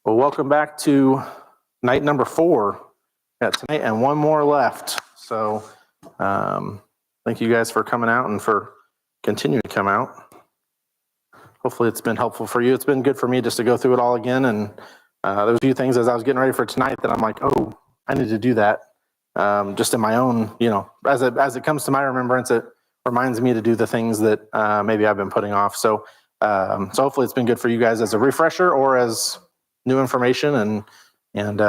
Well, welcome back to night number 4. Got tonight and one more left. So thank you guys for coming out and for continuing to come out. Hopefully it's been helpful for you. It's been good for me just to go through it all again. And there was a few things as I was getting ready for tonight that I'm like, oh, I need to do that. Just in my own, as it comes to my remembrance, it reminds me to do the things that maybe I've been putting off. So hopefully it's been good for you guys as a refresher or as new information, and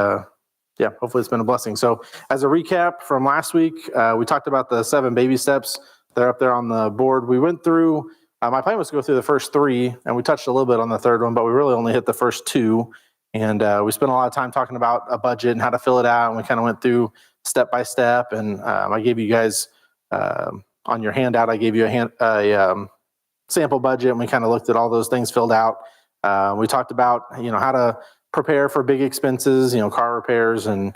hopefully it's been a blessing. So as a recap from last week, we talked about the 7 baby steps. They're up there on the board. We went through, my plan was to go through the first 3, and we touched a little bit on the third one, but we really only hit the first 2. And we spent a lot of time talking about a budget and how to fill it out. And we kind of went through step by step. And I gave you guys, on your handout, I gave you a sample budget, and we kind of looked at all those things filled out. We talked about, how to prepare for big expenses, car repairs, and,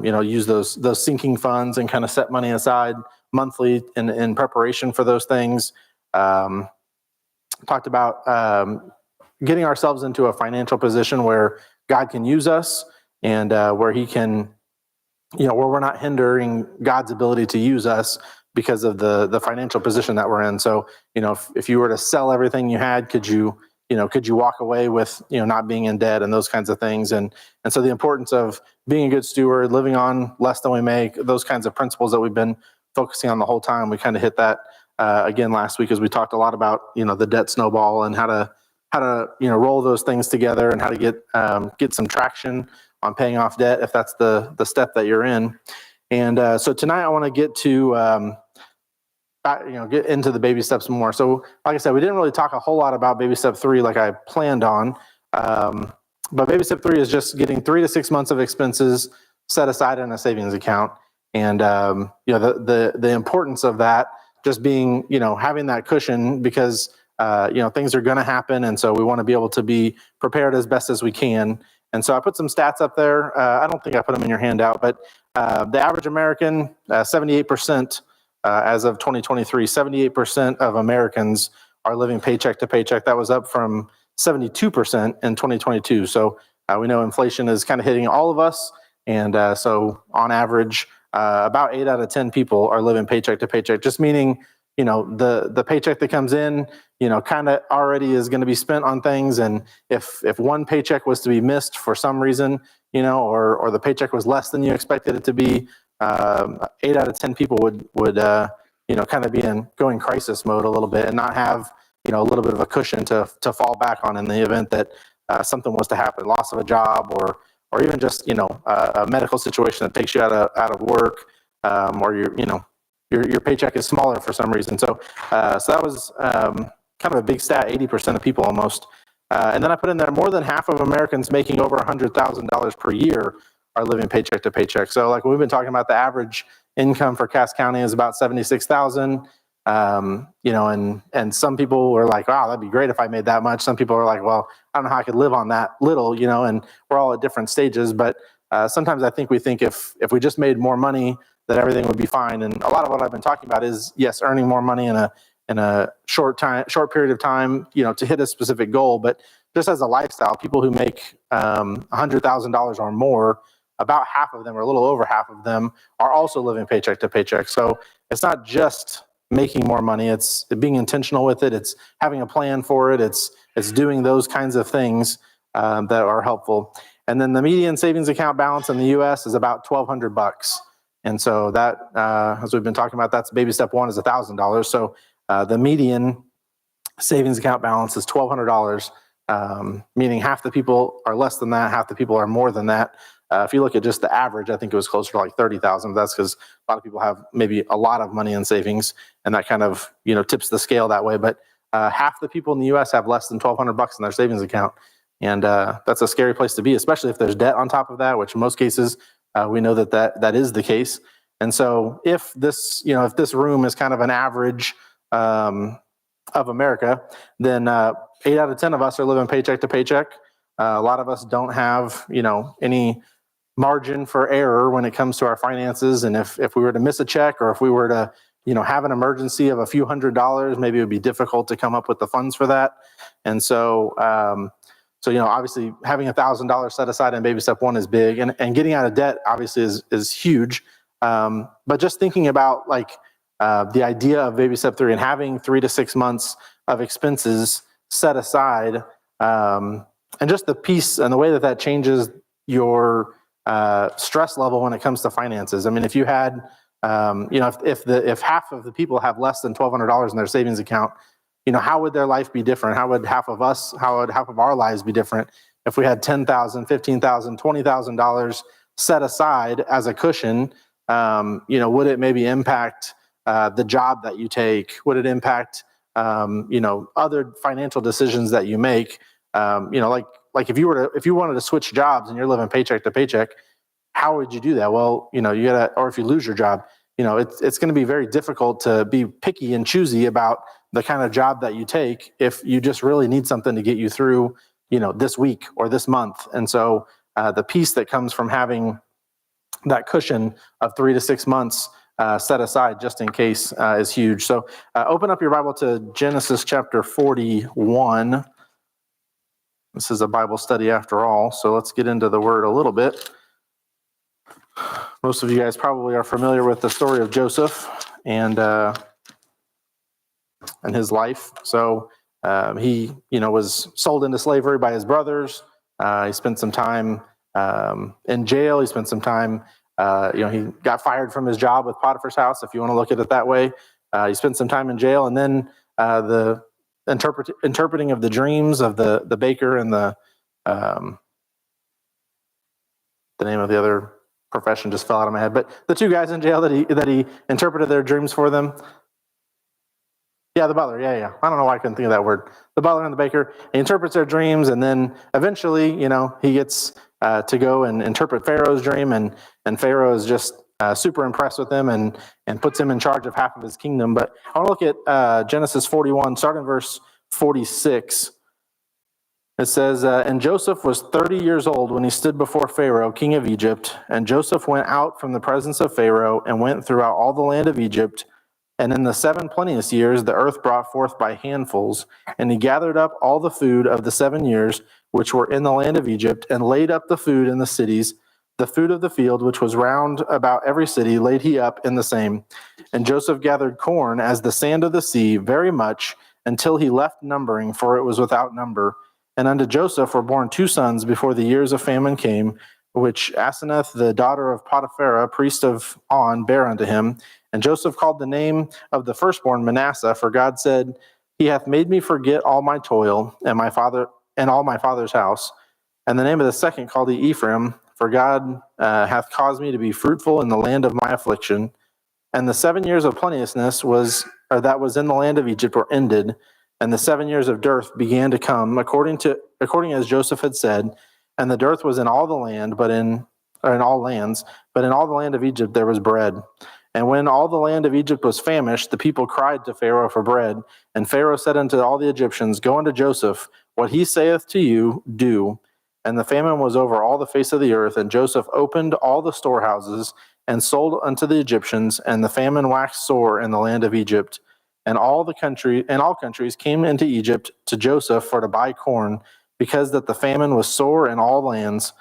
use those sinking funds and kind of set money aside monthly in preparation for those things. Talked about getting ourselves into a financial position where God can use us and where he can, where we're not hindering God's ability to use us because of the financial position that we're in. So, if you were to sell everything you had, could you walk away with, not being in debt and those kinds of things? And so the importance of being a good steward, living on less than we make, those kinds of principles that we've been focusing on the whole time. We kind of hit that again last week as we talked a lot about, the debt snowball and how to roll those things together and how to get some traction on paying off debt if that's the step that you're in. And so tonight I want to get to get into the baby steps more. So like I said, we didn't really talk a whole lot about baby step 3 like I planned on. But baby step 3 is just getting 3 to 6 months of expenses set aside in a savings account. And the importance of that just being, having that cushion because things are going to happen. And so we want to be able to be prepared as best as we can. And so I put some stats up there. I don't think I put them in your handout, but the average American, 78%, as of 2023, 78% of Americans are living paycheck to paycheck. That was up from 72% in 2022. So we know inflation is kind of hitting all of us. And so on average, about 8 out of 10 people are living paycheck to paycheck, just meaning, the paycheck that comes in, kind of already is going to be spent on things. And if one paycheck was to be missed for some reason, or the paycheck was less than you expected it to be, 8 out of 10 people would kind of be in going crisis mode a little bit and not have, a little bit of a cushion to fall back on in the event that something was to happen, loss of a job, or even just, a medical situation that takes you out of work, or your paycheck is smaller for some reason. So that was kind of a big stat, 80% of people almost. And then I put in there more than half of Americans making over $100,000 per year are living paycheck to paycheck. So like we've been talking about, the average income for Cass County is about $76,000. And some people were like, wow, that'd be great if I made that much. Some people are like, well, I don't know how I could live on that little, and we're all at different stages. But sometimes I think we think if we just made more money, that everything would be fine. And a lot of what I've been talking about is, yes, earning more money in a short period of time, to hit a specific goal. But just as a lifestyle, people who make $100,000 or more, about half of them, or a little over half of them, are also living paycheck to paycheck. So it's not just making more money, it's being intentional with it, it's having a plan for it, it's doing those kinds of things that are helpful. And then the median savings account balance in the US is about $1,200. And so that, as we've been talking about, that's baby step 1 is $1,000. So the median savings account balance is $1,200, meaning half the people are less than that, half the people are more than that. If you look at just the average, I think it was closer to like 30,000. That's because a lot of people have maybe a lot of money in savings, and that kind of tips the scale that way. But half the people in the U.S. have less than $1,200 in their savings account, and that's a scary place to be, especially if there's debt on top of that, which in most cases we know that is the case. And so if this room is kind of an average of America, then 8 out of 10 of us are living paycheck to paycheck. A lot of us don't have any margin for error when it comes to our finances. And if we were to miss a check, or if we were to have an emergency of a few $100s, maybe it would be difficult to come up with the funds for that. And so So, obviously having $1,000 set aside in baby step one is big, and getting out of debt obviously is huge. But just thinking about the idea of baby step three and having 3 to 6 months of expenses set aside, and just the peace and the way that changes your stress level when it comes to finances. I mean, if you had, if half of the people have less than $1,200 in their savings account, how would their life be different? How would half of our lives be different if we had $10,000, $15,000, $20,000 set aside as a cushion? Would it maybe impact the job that you take? Would it impact, other financial decisions that you make? Like if you wanted to switch jobs and you're living paycheck to paycheck, how would you do that? Well, you gotta, or if you lose your job, it's going to be very difficult to be picky and choosy about the kind of job that you take if you just really need something to get you through, this week or this month. And so the peace that comes from having that cushion of 3 to 6 months set aside just in case is huge. So open up your Bible to Genesis chapter 41. This is a Bible study after all, so let's get into the word a little bit. Most of you guys probably are familiar with the story of Joseph and his life. So he, was sold into slavery by his brothers. He spent some time in jail. He spent some time, he got fired from his job with Potiphar's house, if you want to look at it that way. He spent some time in jail, and then the interpreting of the dreams of the baker and the name of the other profession just fell out of my head. But the two guys in jail that he interpreted their dreams for them. Yeah, the butler. Yeah. I don't know why I couldn't think of that word. The butler and the baker. He interprets their dreams, and then eventually, he gets to go and interpret Pharaoh's dream, and Pharaoh is just super impressed with him and puts him in charge of half of his kingdom. But I want to look at Genesis 41, starting in verse 46. It says, and Joseph was 30 years old when he stood before Pharaoh, king of Egypt. And Joseph went out from the presence of Pharaoh and went throughout all the land of Egypt. And in the 7 plenteous years, the earth brought forth by handfuls. And he gathered up all the food of the 7 years which were in the land of Egypt, and laid up the food in the cities. The food of the field, which was round about every city, laid he up in the same. And Joseph gathered corn as the sand of the sea, very much, until he left numbering, for it was without number. And unto Joseph were born 2 sons before the years of famine came, which Asenath, the daughter of Potiphera, priest of On, bare unto him. And Joseph called the name of the firstborn Manasseh, for God said, He hath made me forget all my toil and all my father's house. And the name of the second called he Ephraim, for God hath caused me to be fruitful in the land of my affliction. And the 7 years of plenteousness that was in the land of Egypt were ended, and the 7 years of dearth began to come, according as Joseph had said. And the dearth was in all the land, in all lands, but in all the land of Egypt there was bread. And when all the land of Egypt was famished, the people cried to Pharaoh for bread. And Pharaoh said unto all the Egyptians, Go unto Joseph, what he saith to you, do. And the famine was over all the face of the earth, and Joseph opened all the storehouses and sold unto the Egyptians, and the famine waxed sore in the land of Egypt. And all countries came into Egypt to Joseph for to buy corn, because that the famine was sore in all lands.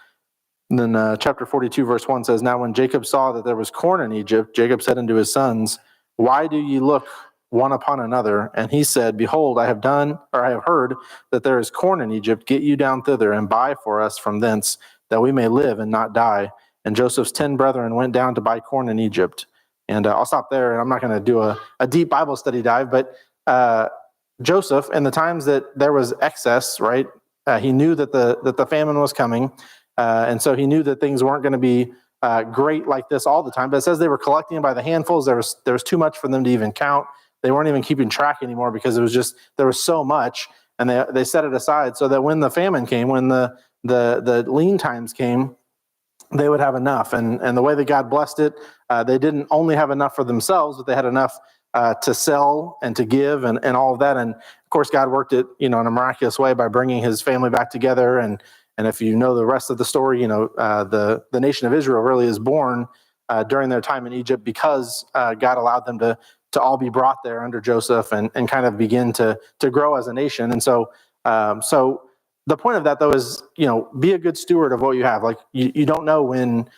And then chapter 42, verse 1 says, Now when Jacob saw that there was corn in Egypt, Jacob said unto his sons, Why do ye look one upon another? And he said, Behold, I have heard that there is corn in Egypt. Get you down thither and buy for us from thence, that we may live and not die. And Joseph's 10 brethren went down to buy corn in Egypt. And I'll stop there, and I'm not going to do a deep Bible study dive, but Joseph, in the times that there was excess, right, he knew that the famine was coming, and so he knew that things weren't going to be great like this all the time. But it says they were collecting by the handfuls. There was too much for them to even count. They weren't even keeping track anymore because there was so much, and they set it aside so that when the famine came, when the lean times came, they would have enough. And the way that God blessed it, they didn't only have enough for themselves, but they had enough to sell and to give and all of that. And of course, God worked it, in a miraculous way by bringing his family back together. And if you know the rest of the story, the nation of Israel really is born during their time in Egypt because God allowed them to all be brought there under Joseph and kind of begin to grow as a nation. And so the point of that, though, is, be a good steward of what you have. Like, you don't know when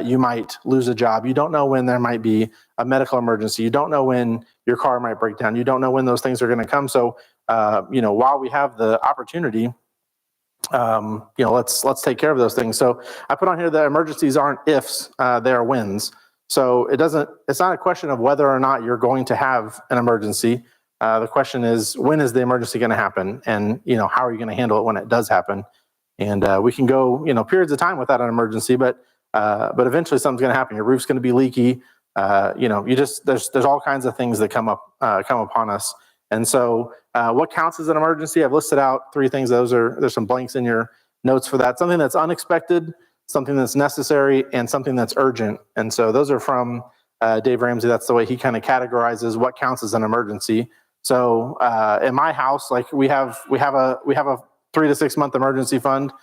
you might lose a job. You don't know when there might be a medical emergency. You don't know when your car might break down. You don't know when those things are going to come. So, while we have the opportunity, let's take care of those things. So I put on here that emergencies aren't ifs, they are wins. So it's not a question of whether or not you're going to have an emergency. The question is, when is the emergency going to happen? And, how are you going to handle it when it does happen? And we can go, periods of time without an emergency, but eventually something's going to happen. Your roof's going to be leaky. There's all kinds of things that come upon us. And so what counts as an emergency? I've listed out 3 things. There's some blanks in your notes for that. Something that's unexpected, something that's necessary, and something that's urgent. And so those are from Dave Ramsey. That's the way he kind of categorizes what counts as an emergency. So in my house, like we have a 3 to 6 month emergency fund,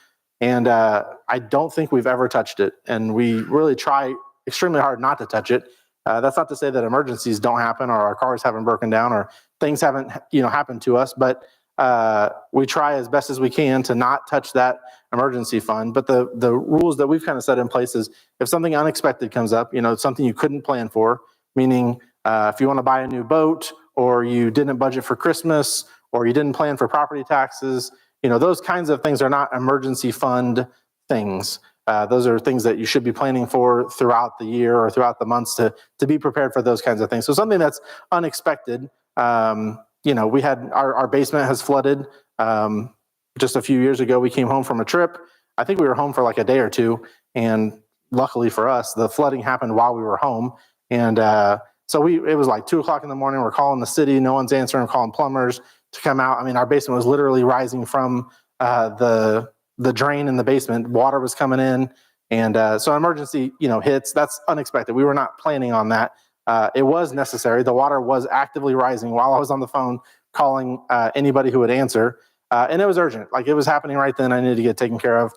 and I don't think we've ever touched it. And we really try extremely hard not to touch it. That's not to say that emergencies don't happen, or our cars haven't broken down, or things haven't happened to us, but we try as best as we can to not touch that emergency fund. But the rules that we've kind of set in place is, if something unexpected comes up, something you couldn't plan for, meaning if you want to buy a new boat, or you didn't budget for Christmas, or you didn't plan for property taxes, those kinds of things are not emergency fund things. Those are things that you should be planning for throughout the year or throughout the months to be prepared for those kinds of things. So something that's unexpected, we had our basement has flooded. Just a few years ago, we came home from a trip. I think we were home for like a day or two, and luckily for us, the flooding happened while we were home. And so it was like 2:00 in the morning. We're calling the city, no one's answering. We're calling plumbers to come out. I mean, our basement was literally rising from the drain in the basement. Water was coming in, and so an emergency, hits. That's unexpected. We were not planning on that. It was necessary. The water was actively rising while I was on the phone calling anybody who would answer, and it was urgent. Like, it was happening right then. I needed to get taken care of.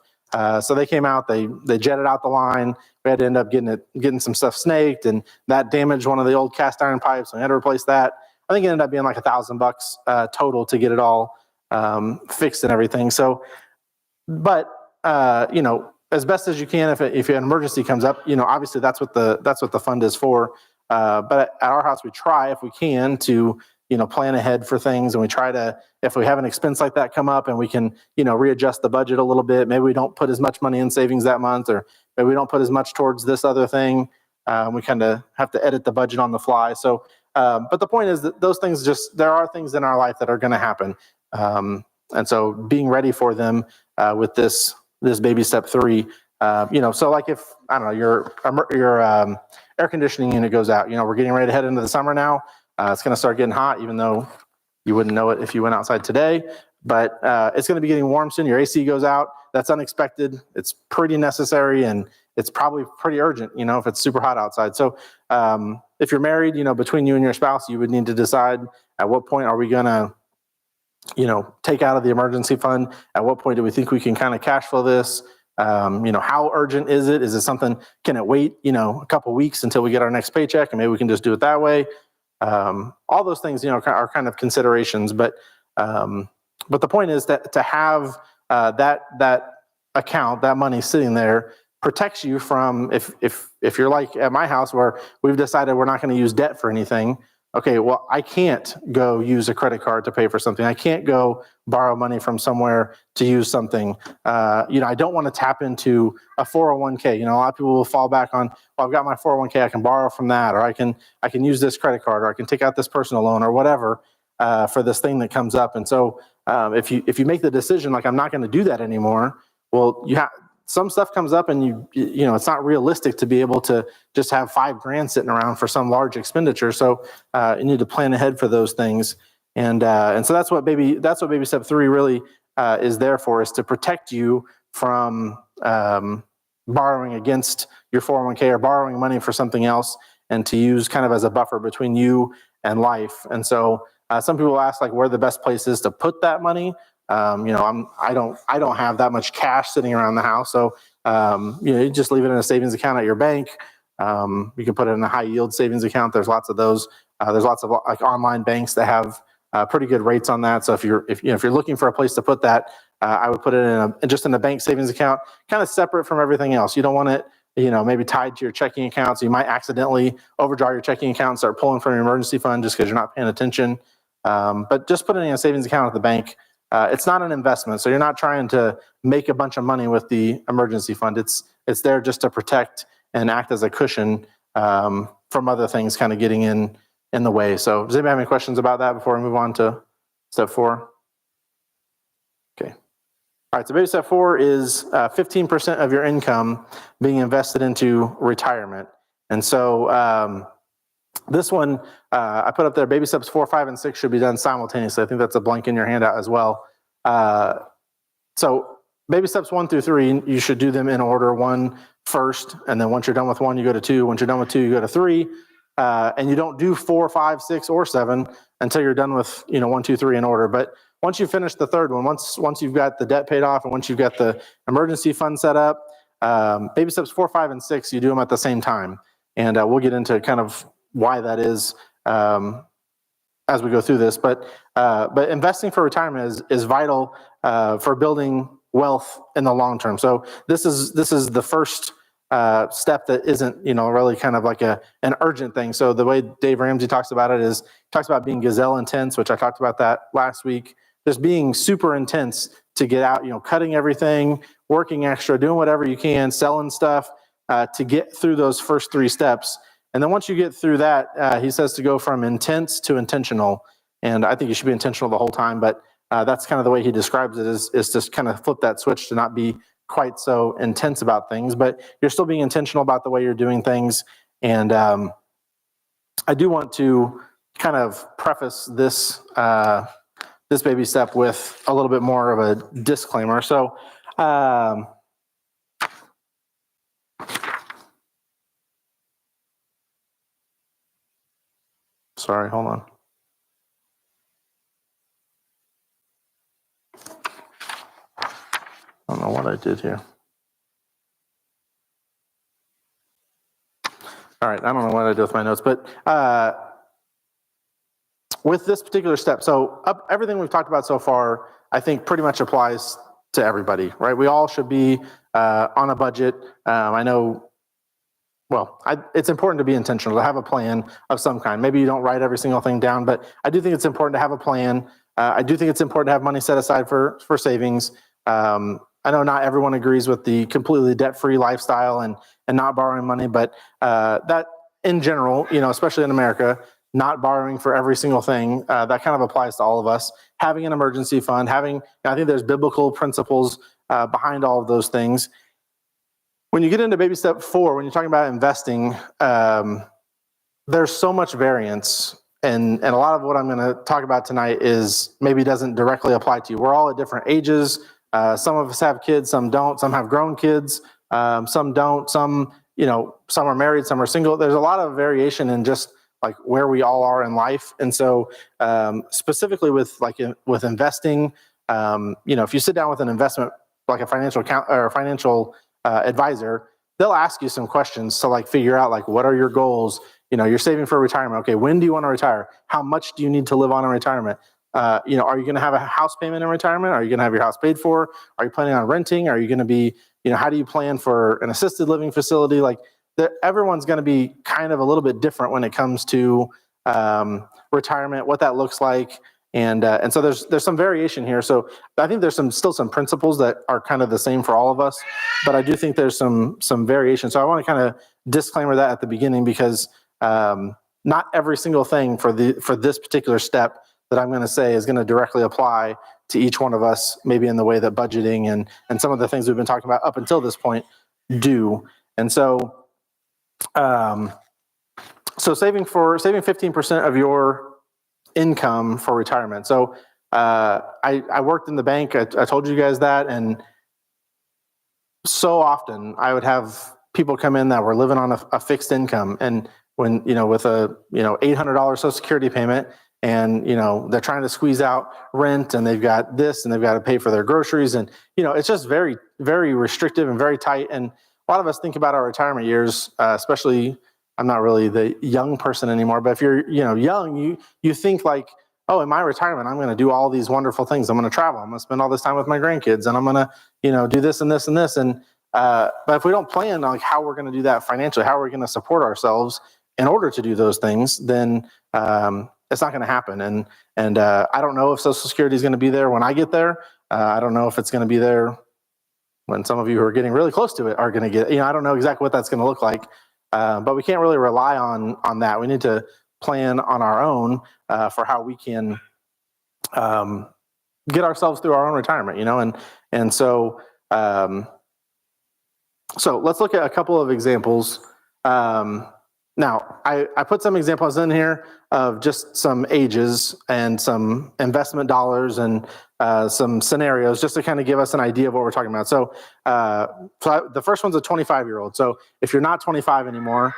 So they came out. They jetted out the line. We had to end up getting some stuff snaked, and that damaged one of the old cast iron pipes. We had to replace that. I think it ended up being like $1,000 total to get it all fixed and everything. So, but as best as you can, if an emergency comes up, obviously that's what the fund is for. But at our house, we try, if we can, to plan ahead for things, and we try to, if we have an expense like that come up and we can readjust the budget a little bit, maybe we don't put as much money in savings that month, or maybe we don't put as much towards this other thing. We kind of have to edit the budget on the fly. So, but the point is that those things, there are things in our life that are going to happen, and so being ready for them with this baby step 3. So like, if, I don't know, your air conditioning unit goes out, we're getting ready to head into the summer now. It's going to start getting hot, even though you wouldn't know it if you went outside today. But it's going to be getting warm soon. Your AC goes out. That's unexpected. It's pretty necessary, and it's probably pretty urgent, if it's super hot outside. So if you're married, between you and your spouse, you would need to decide, at what point are we going to take out of the emergency fund? At what point do we think we can kind of cash flow this? How urgent is it? Is it something, can it wait, a couple weeks until we get our next paycheck, and maybe we can just do it that way? All those things, are kind of considerations, but the point is that to have that account, that money sitting there, protects you from, if you're like at my house, where we've decided we're not going to use debt for anything. Okay, well, I can't go use a credit card to pay for something. I can't go borrow money from somewhere to use something. I don't want to tap into a 401k. A lot of people will fall back on, well, I've got my 401k, I can borrow from that, or I can use this credit card, or I can take out this personal loan, or whatever, for this thing that comes up. And so if you make the decision, like, I'm not going to do that anymore, well, some stuff comes up, and it's not realistic to be able to just have $5,000 sitting around for some large expenditure. So you need to plan ahead for those things, and so that's what baby step 3 really is there for, is to protect you from borrowing against your 401k, or borrowing money for something else, and to use kind of as a buffer between you and life. And so some people ask, like, where the best place is to put that money. I don't have that much cash sitting around the house. So, you just leave it in a savings account at your bank. You can put it in a high yield savings account. There's lots of those. There's lots of like online banks that have pretty good rates on that. So if you're looking for a place to put that, I would put it just in a bank savings account, kind of separate from everything else. You don't want it, maybe tied to your checking account. So you might accidentally overdraw your checking account and start pulling from your emergency fund just because you're not paying attention. But just put it in a savings account at the bank. It's not an investment, so you're not trying to make a bunch of money with the emergency fund. It's there just to protect and act as a cushion from other things kind of getting in the way. So does anybody have any questions about that before we move on to step 4? Okay. All right, so baby step 4 is 15% of your income being invested into retirement. And so this one, I put up there, baby steps 4, 5, and 6 should be done simultaneously. I think that's a blank in your handout as well. So baby steps 1 through 3, you should do them in order. 1 first, and then once you're done with 1, you go to 2. Once you're done with 2, you go to 3. And you don't do 4, 5, 6, or 7 until you're done with 1, 2, 3 in order. But once you finish the third one, once you've got the debt paid off, and once you've got the emergency fund set up, baby steps 4, 5, and 6, you do them at the same time. And we'll get into kind of why that is as we go through this. But investing for retirement is vital for building wealth in the long term. So this is the first step that isn't really kind of like an urgent thing. So the way Dave Ramsey talks about it is talks about being gazelle intense, which I talked about that last week. Just being super intense to get out, cutting everything, working extra, doing whatever you can, selling stuff to get through those first 3 steps. And then once you get through that, he says to go from intense to intentional. And I think you should be intentional the whole time, but that's kind of the way he describes it is just kind of flip that switch to not be quite so intense about things, but you're still being intentional about the way you're doing things. And I do want to kind of preface this this baby step with a little bit more of a disclaimer. So sorry, hold on. I don't know what I did here. All right, I don't know what I did with my notes, but with this particular step, so everything we've talked about so far, I think pretty much applies to everybody, right? We all should be on a budget. I know, it's important to be intentional, to have a plan of some kind. Maybe you don't write every single thing down, but I do think it's important to have a plan. I do think it's important to have money set aside for savings. I know not everyone agrees with the completely debt-free lifestyle and not borrowing money, but that in general, especially in America, not borrowing for every single thing, that kind of applies to all of us. Having an emergency fund, I think there's biblical principles behind all of those things. When you get into baby step 4, when you're talking about investing, there's so much variance. And a lot of what I'm going to talk about tonight is maybe doesn't directly apply to you. We're all at different ages. Some of us have kids, some don't. Some have grown kids, some don't. Some are married, some are single. There's a lot of variation in just like where we all are in life. And so specifically with investing, if you sit down with an investment, like a financial or a financial advisor, they'll ask you some questions to figure out what are your goals? You're saving for retirement. Okay, when do you want to retire? How much do you need to live on in retirement? Are you going to have a house payment in retirement? Are you going to have your house paid for? Are you planning on renting? Are you going to be, how do you plan for an assisted living facility? Everyone's going to be kind of a little bit different when it comes to retirement, what that looks like. And so there's some variation here. So I think there's still some principles that are kind of the same for all of us, but I do think there's some variation. So I want to kind of disclaimer that at the beginning because not every single thing for this particular step that I'm going to say is going to directly apply to each one of us, maybe in the way that budgeting and some of the things we've been talking about up until this point do. And so saving 15% of your income for retirement. So I worked in the bank. I told you guys that, and so often I would have people come in that were living on a fixed income, and when with a $800 Social Security payment, and they're trying to squeeze out rent, and they've got this, and they've got to pay for their groceries, and it's just very, very restrictive and very tight. And a lot of us think about our retirement years, especially. I'm not really the young person anymore, but if you're young, you think oh, in my retirement, I'm going to do all these wonderful things. I'm going to travel. I'm going to spend all this time with my grandkids, and I'm going to, do this and this and this. And but if we don't plan like how we're going to do that financially, how we're going to support ourselves in order to do those things, then it's not going to happen. And I don't know if Social Security is going to be there when I get there. I don't know if it's going to be there when some of you who are getting really close to it are going to get. I don't know exactly what that's going to look like. But we can't really rely on that. We need to plan on our own for how we can get ourselves through our own retirement. And so let's look at a couple of examples. Now, I put some examples in here of just some ages and some investment dollars and some scenarios just to kind of give us an idea of what we're talking about. So the first one's a 25-year-old. So if you're not 25 anymore,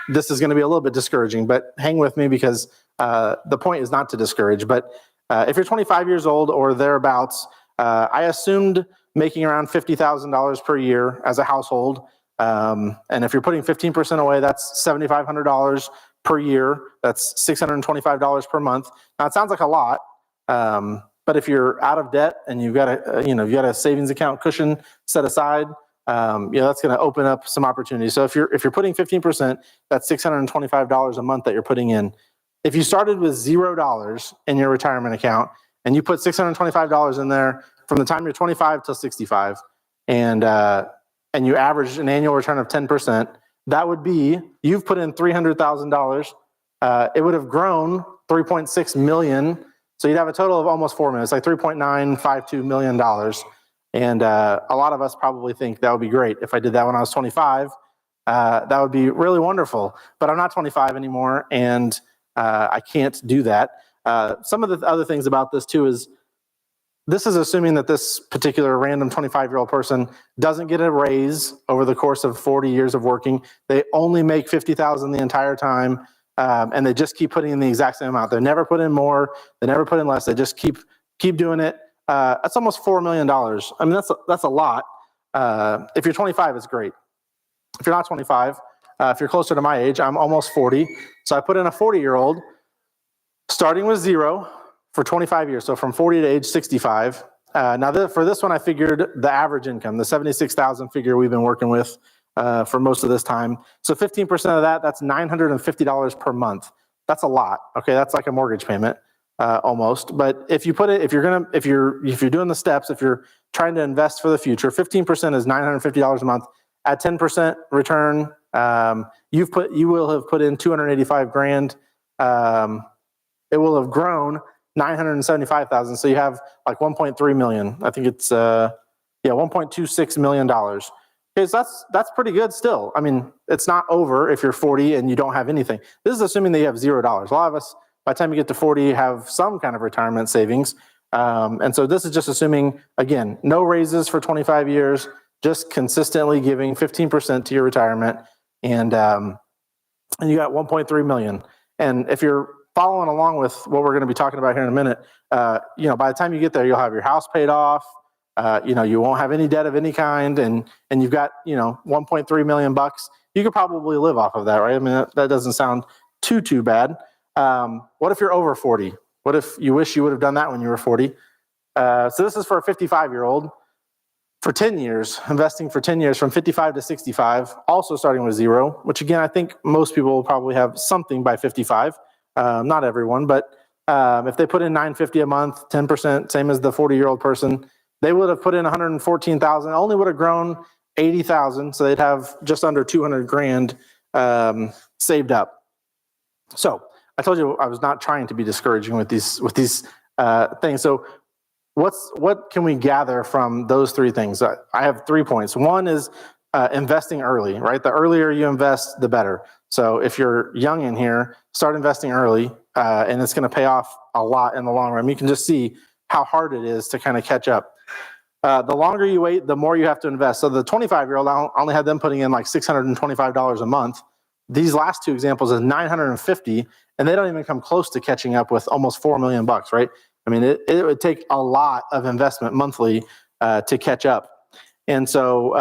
this is going to be a little bit discouraging, but hang with me because the point is not to discourage. But if you're 25 years old or thereabouts, I assumed making around $50,000 per year as a household. And if you're putting 15% away, that's $7,500 per year. That's $625 per month. Now it sounds like a lot, but if you're out of debt and you've got a savings account cushion set aside, that's going to open up some opportunities. So if you're putting 15%, that's $625 a month that you're putting in. If you started with $0 in your retirement account and you put $625 in there from the time you're 25 till 65, and you average an annual return of 10%, that would be, you've put in $300,000. It would have grown $3.6 million. So you'd have a total of almost $4 million. It's like $3.952 million. And a lot of us probably think that would be great. If I did that when I was 25, that would be really wonderful. But I'm not 25 anymore, and I can't do that. Some of the other things about this too is, this is assuming that this particular random 25-year-old person doesn't get a raise over the course of 40 years of working. They only make $50,000 the entire time, and they just keep putting in the exact same amount. They never put in more. They never put in less. They just keep doing it. That's almost $4 million. I mean, that's a lot. If you're 25, it's great. If you're not 25, if you're closer to my age, I'm almost 40. So I put in a 40-year-old, starting with zero, for 25 years, so from 40 to age 65. Now, for this one, I figured the average income, the $76,000 figure we've been working with for most of this time. So 15% of that, that's $950 per month. That's a lot. Okay, that's like a mortgage payment almost. But if you put it, if you're doing the steps, if you're trying to invest for the future, 15% is $950 a month. At 10% return, you will have put in $285,000. It will have grown $975,000. So you have like $1.3 million. I think it's $1.26 million. Okay, so that's pretty good still. I mean, it's not over if you're 40 and you don't have anything. This is assuming that you have $0. A lot of us, by the time you get to 40, have some kind of retirement savings. And so this is just assuming, again, no raises for 25 years, just consistently giving 15% to your retirement, and you got $1.3 million. And if you're following along with what we're going to be talking about here in a minute, by the time you get there, you'll have your house paid off. You won't have any debt of any kind, and you've got $1.3 million bucks. You could probably live off of that, right? I mean, that doesn't sound too bad. What if you're over 40? What if you wish you would have done that when you were 40? So this is for a 55-year-old for 10 years, investing for 10 years from 55 to 65, also starting with zero, which again, I think most people will probably have something by 55. Not everyone, but if they put in $950 a month, 10%, same as the 40-year-old person, they would have put in $114,000, only would have grown $80,000, so they'd have just under $200,000 saved up. So I told you I was not trying to be discouraging with these things. So what can we gather from those three things? I have 3 points. One is investing early, right? The earlier you invest, the better. So if you're young in here, start investing early, and it's going to pay off a lot in the long run. You can just see how hard it is to kind of catch up. The longer you wait, the more you have to invest. So the 25-year-old, I only had them putting in like $625 a month. These last two examples is $950, and they don't even come close to catching up with almost $4 million bucks, right? I mean, it would take a lot of investment monthly to catch up. And so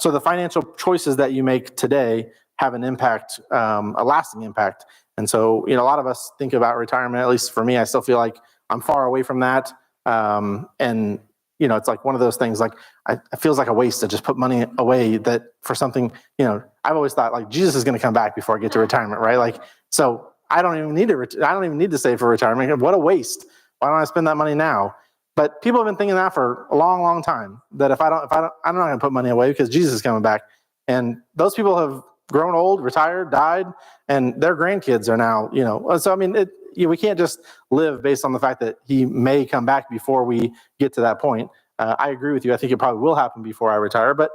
the financial choices that you make today have an impact, a lasting impact. And so, a lot of us think about retirement, at least for me, I still feel like I'm far away from that. And, it's like one of those things, like it feels like a waste to just put money away that for something, I've always thought like Jesus is going to come back before I get to retirement, right? Like, so I don't even need to save for retirement. What a waste. Why don't I spend that money now? But people have been thinking that for a long, long time, that I'm not going to put money away because Jesus is coming back. And those people have grown old, retired, died, and their grandkids are now, so I mean, we can't just live based on the fact that he may come back before we get to that point. I agree with you. I think it probably will happen before I retire, but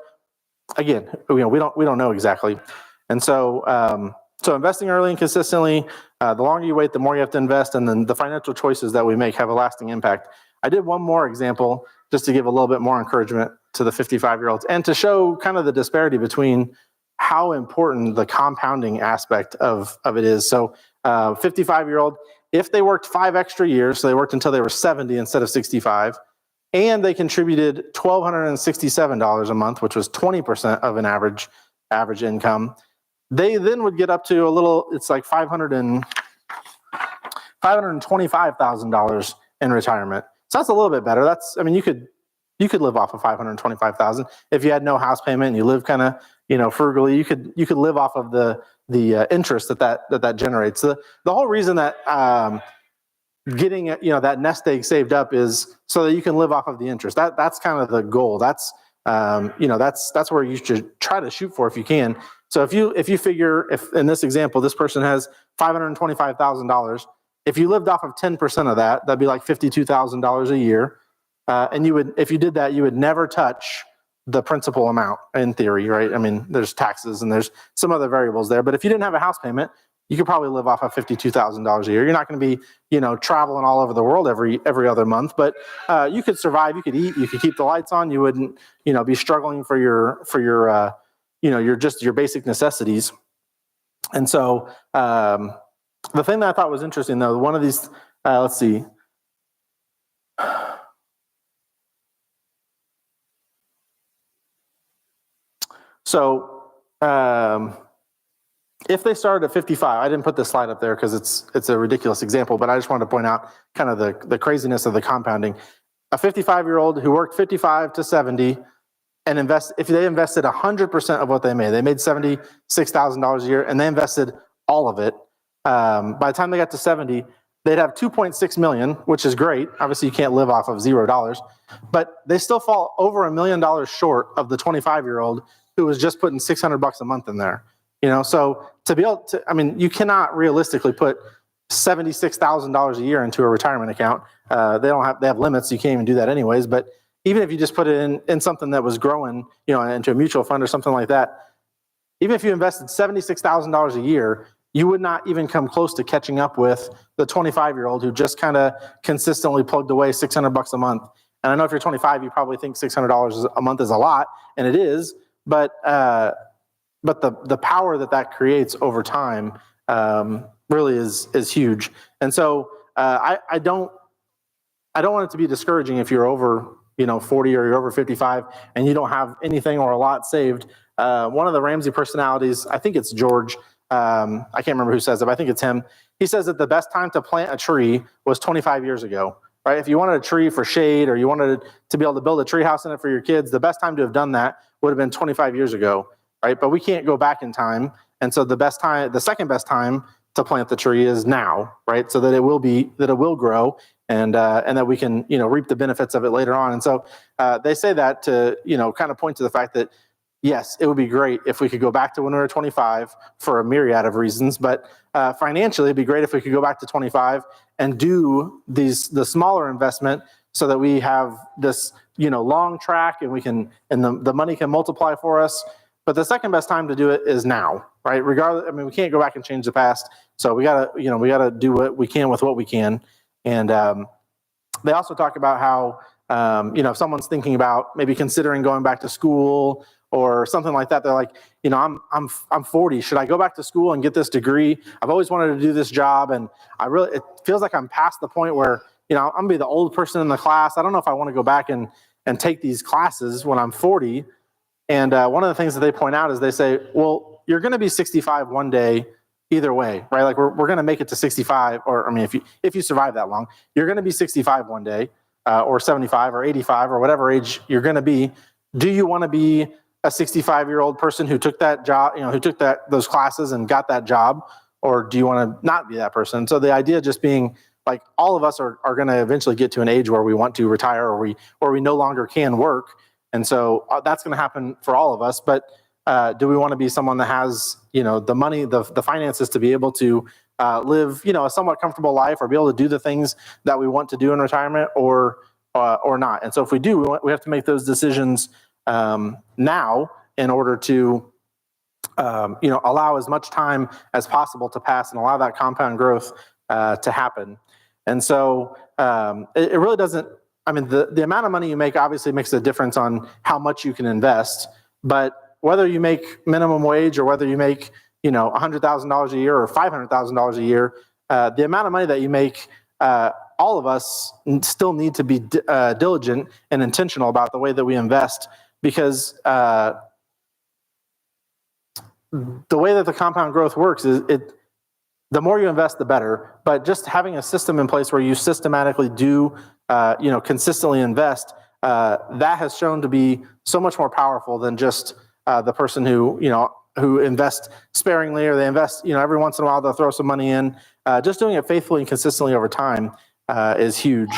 again, we don't know exactly. And so, so investing early and consistently, the longer you wait, the more you have to invest, and then the financial choices that we make have a lasting impact. I did one more example just to give a little bit more encouragement to the 55-year-olds and to show kind of the disparity between how important the compounding aspect of it is. So 55-year-old, if they worked 5 extra years, so they worked until they were 70 instead of 65, and they contributed $1,267 a month, which was 20% of an average income, they then would get up to it's like $525,000 in retirement. So that's a little bit better. You could live off of $525,000 if you had no house payment and you live kind of, frugally. You could live off of the interest that generates. The whole reason that getting that nest egg saved up is so that you can live off of the interest. That's kind of the goal. That's that's where you should try to shoot for if you can. So if you figure, if in this example this person has $525,000, if you lived off of 10% of that, that'd be like $52,000 a year. And if you did that, you would never touch the principal amount in theory, right? I mean, there's taxes and there's some other variables there. But if you didn't have a house payment, you could probably live off of $52,000 a year. You're not going to be, traveling all over the world every other month, but you could survive. You could eat. You could keep the lights on. You wouldn't, be struggling for your your basic necessities. And so the thing that I thought was interesting, though, one of these, let's see. So if they started at 55, I didn't put this slide up there because it's a ridiculous example, but I just wanted to point out kind of the craziness of the compounding. A 55-year-old who worked 55 to 70 and if they invested 100% of what they made $76,000 a year, and they invested all of it, by the time they got to 70, they'd have $2.6 million, which is great. Obviously, you can't live off of $0, but they still fall over $1 million short of the 25-year-old who was just putting $600 a month in there. So to be able to, you cannot realistically put $76,000 a year into a retirement account. They have limits. You can't even do that anyways. But even if you just put it in something that was growing, into a mutual fund or something like that, even if you invested $76,000 a year, you would not even come close to catching up with the 25-year-old who just kind of consistently plugged away $600 a month. And I know if you're 25, you probably think $600 a month is a lot, and it is. But the power that creates over time really is huge. And so I don't want it to be discouraging if you're over 40 or you're over 55 and you don't have anything or a lot saved. One of the Ramsey personalities, I think it's George. I can't remember who says it, but I think it's him. He says that the best time to plant a tree was 25 years ago. Right? If you wanted a tree for shade or you wanted to be able to build a tree house in it for your kids, the best time to have done that would have been 25 years ago, right? But we can't go back in time. And so the second best time to plant the tree is now, right? So that it will grow and that we can, reap the benefits of it later on. And so they say that to, kind of point to the fact that, yes, it would be great if we could go back to when we were 25 for a myriad of reasons, but financially it'd be great if we could go back to 25 and do the smaller investment so that we have this, long track and the money can multiply for us. But the second best time to do it is now, right? Regardless, we can't go back and change the past. So we gotta do what we can with what we can. And they also talk about how, if someone's thinking about maybe considering going back to school or something like that, they're like, I'm 40. Should I go back to school and get this degree? I've always wanted to do this job, and it feels like I'm past the point where, I'm gonna be the old person in the class. I don't know if I want to go back and take these classes when I'm 40. And one of the things that they point out is they say, well, you're going to be 65 one day, either way, right? Like we're going to make it to 65, or I mean, if you survive that long, you're going to be 65 one day, or 75 or 85 or whatever age you're going to be. Do you want to be a 65-year-old person who took that job, who took those classes and got that job, or do you want to not be that person? So the idea just being like all of us are going to eventually get to an age where we want to retire, or we no longer can work, and so that's going to happen for all of us. But do we want to be someone that has the money, the finances to be able to live a somewhat comfortable life, or be able to do the things that we want to do in retirement, or not? And so if we do, we have to make those decisions now in order to allow as much time as possible to pass and allow that compound growth to happen. And so it really doesn't. I mean, the amount of money you make obviously makes a difference on how much you can invest, but whether you make minimum wage or whether you make $100,000 a year or $500,000 a year, the amount of money that you make, all of us still need to be diligent and intentional about the way that we invest, because the way that the compound growth works is the more you invest, the better. But just having a system in place where you systematically do, consistently invest, that has shown to be so much more powerful than just the person who invests sparingly, or they invest, every once in a while they'll throw some money in. Just doing it faithfully and consistently over time is huge.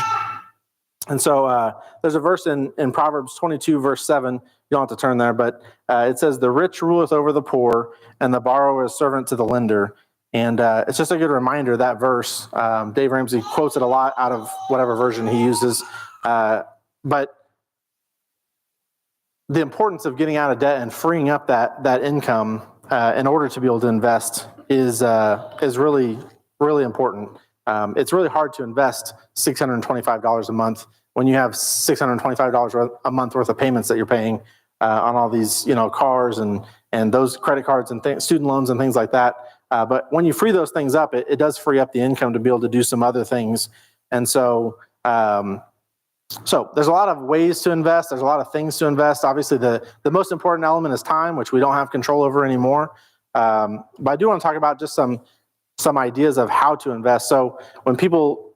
And so there's a verse in Proverbs 22, verse 7. You don't have to turn there, but it says, "The rich ruleth over the poor, and the borrower is servant to the lender." And it's just a good reminder, that verse. Dave Ramsey quotes it a lot out of whatever version he uses. But the importance of getting out of debt and freeing up that income in order to be able to invest is really, really important. It's really hard to invest $625 a month when you have $625 a month worth of payments that you're paying on all these cars and those credit cards and student loans and things like that. But when you free those things up, it does free up the income to be able to do some other things. And so there's a lot of ways to invest. There's a lot of things to invest. Obviously, the most important element is time, which we don't have control over anymore. But I do want to talk about just some ideas of how to invest. So when people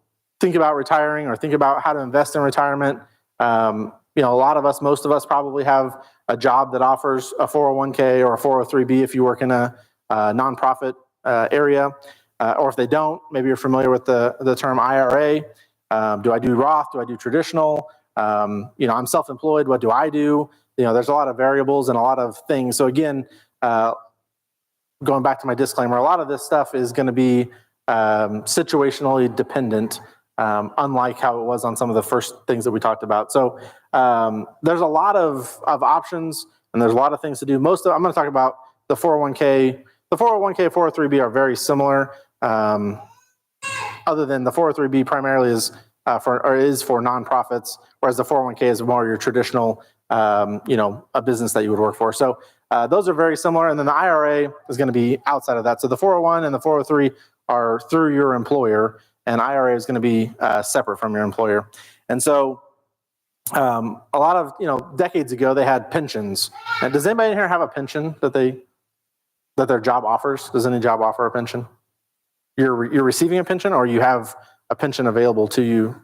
think about retiring or think about how to invest in retirement, a lot of us, most of us probably have a job that offers a 401k or a 403b if you work in a nonprofit area. Or if they don't, maybe you're familiar with the term IRA. Do I do Roth? Do I do traditional? I'm self-employed. What do I do? There's a lot of variables and a lot of things. So again, going back to my disclaimer, a lot of this stuff is going to be situationally dependent, unlike how it was on some of the first things that we talked about. So there's a lot of options, and there's a lot of things to do. I'm going to talk about the 401k. The 401k, 403b are very similar. Other than the 403b primarily is for nonprofits, whereas the 401k is more your traditional, a business that you would work for. So those are very similar. And then the IRA is going to be outside of that. So the 401 and the 403 are through your employer, and IRA is going to be separate from your employer. And so a lot of, decades ago, they had pensions. And does anybody in here have a pension that their job offers? Does any job offer a pension? You're receiving a pension, or you have a pension available to you?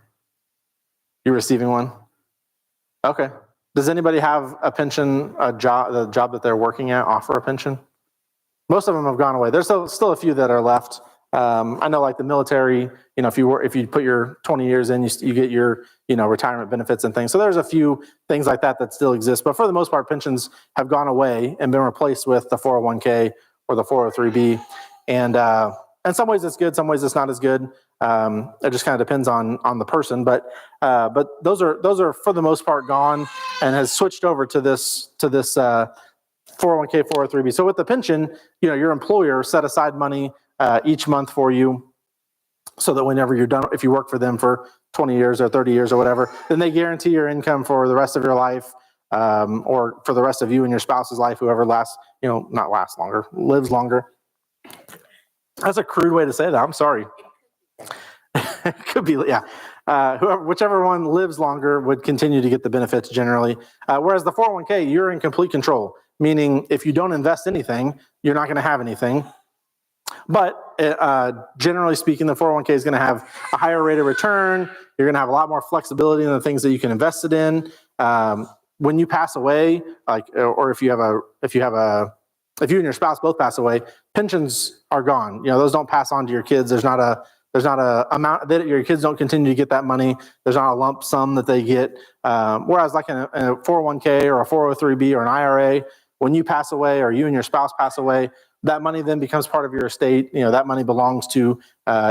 You're receiving one? Okay. Does anybody have a pension, the job that they're working at offer a pension? Most of them have gone away. There's still a few that are left. I know, like the military, if you put your 20 years in, you get your, retirement benefits and things. So there's a few things like that still exist. But for the most part, pensions have gone away and been replaced with the 401k or the 403b. And in some ways it's good, some ways it's not as good. It just kind of depends on the person. But those are for the most part gone, and has switched over to this 401k, 403b. So with the pension, your employer set aside money each month for you, so that whenever you're done, if you work for them for 20 years or 30 years or whatever, then they guarantee your income for the rest of your life, or for the rest of you and your spouse's life, whoever lives longer. That's a crude way to say that. I'm sorry. It could be, yeah. Whichever one lives longer would continue to get the benefits generally. Whereas the 401k, you're in complete control, meaning if you don't invest anything, you're not going to have anything. But generally speaking, the 401k is going to have a higher rate of return. You're going to have a lot more flexibility in the things that you can invest it in. When you pass away, or if you and your spouse both pass away, pensions are gone. Those don't pass on to your kids. There's not a amount that your kids don't continue to get that money. There's not a lump sum that they get. Whereas like in a 401k or a 403b or an IRA, when you pass away or you and your spouse pass away, that money then becomes part of your estate. That money belongs to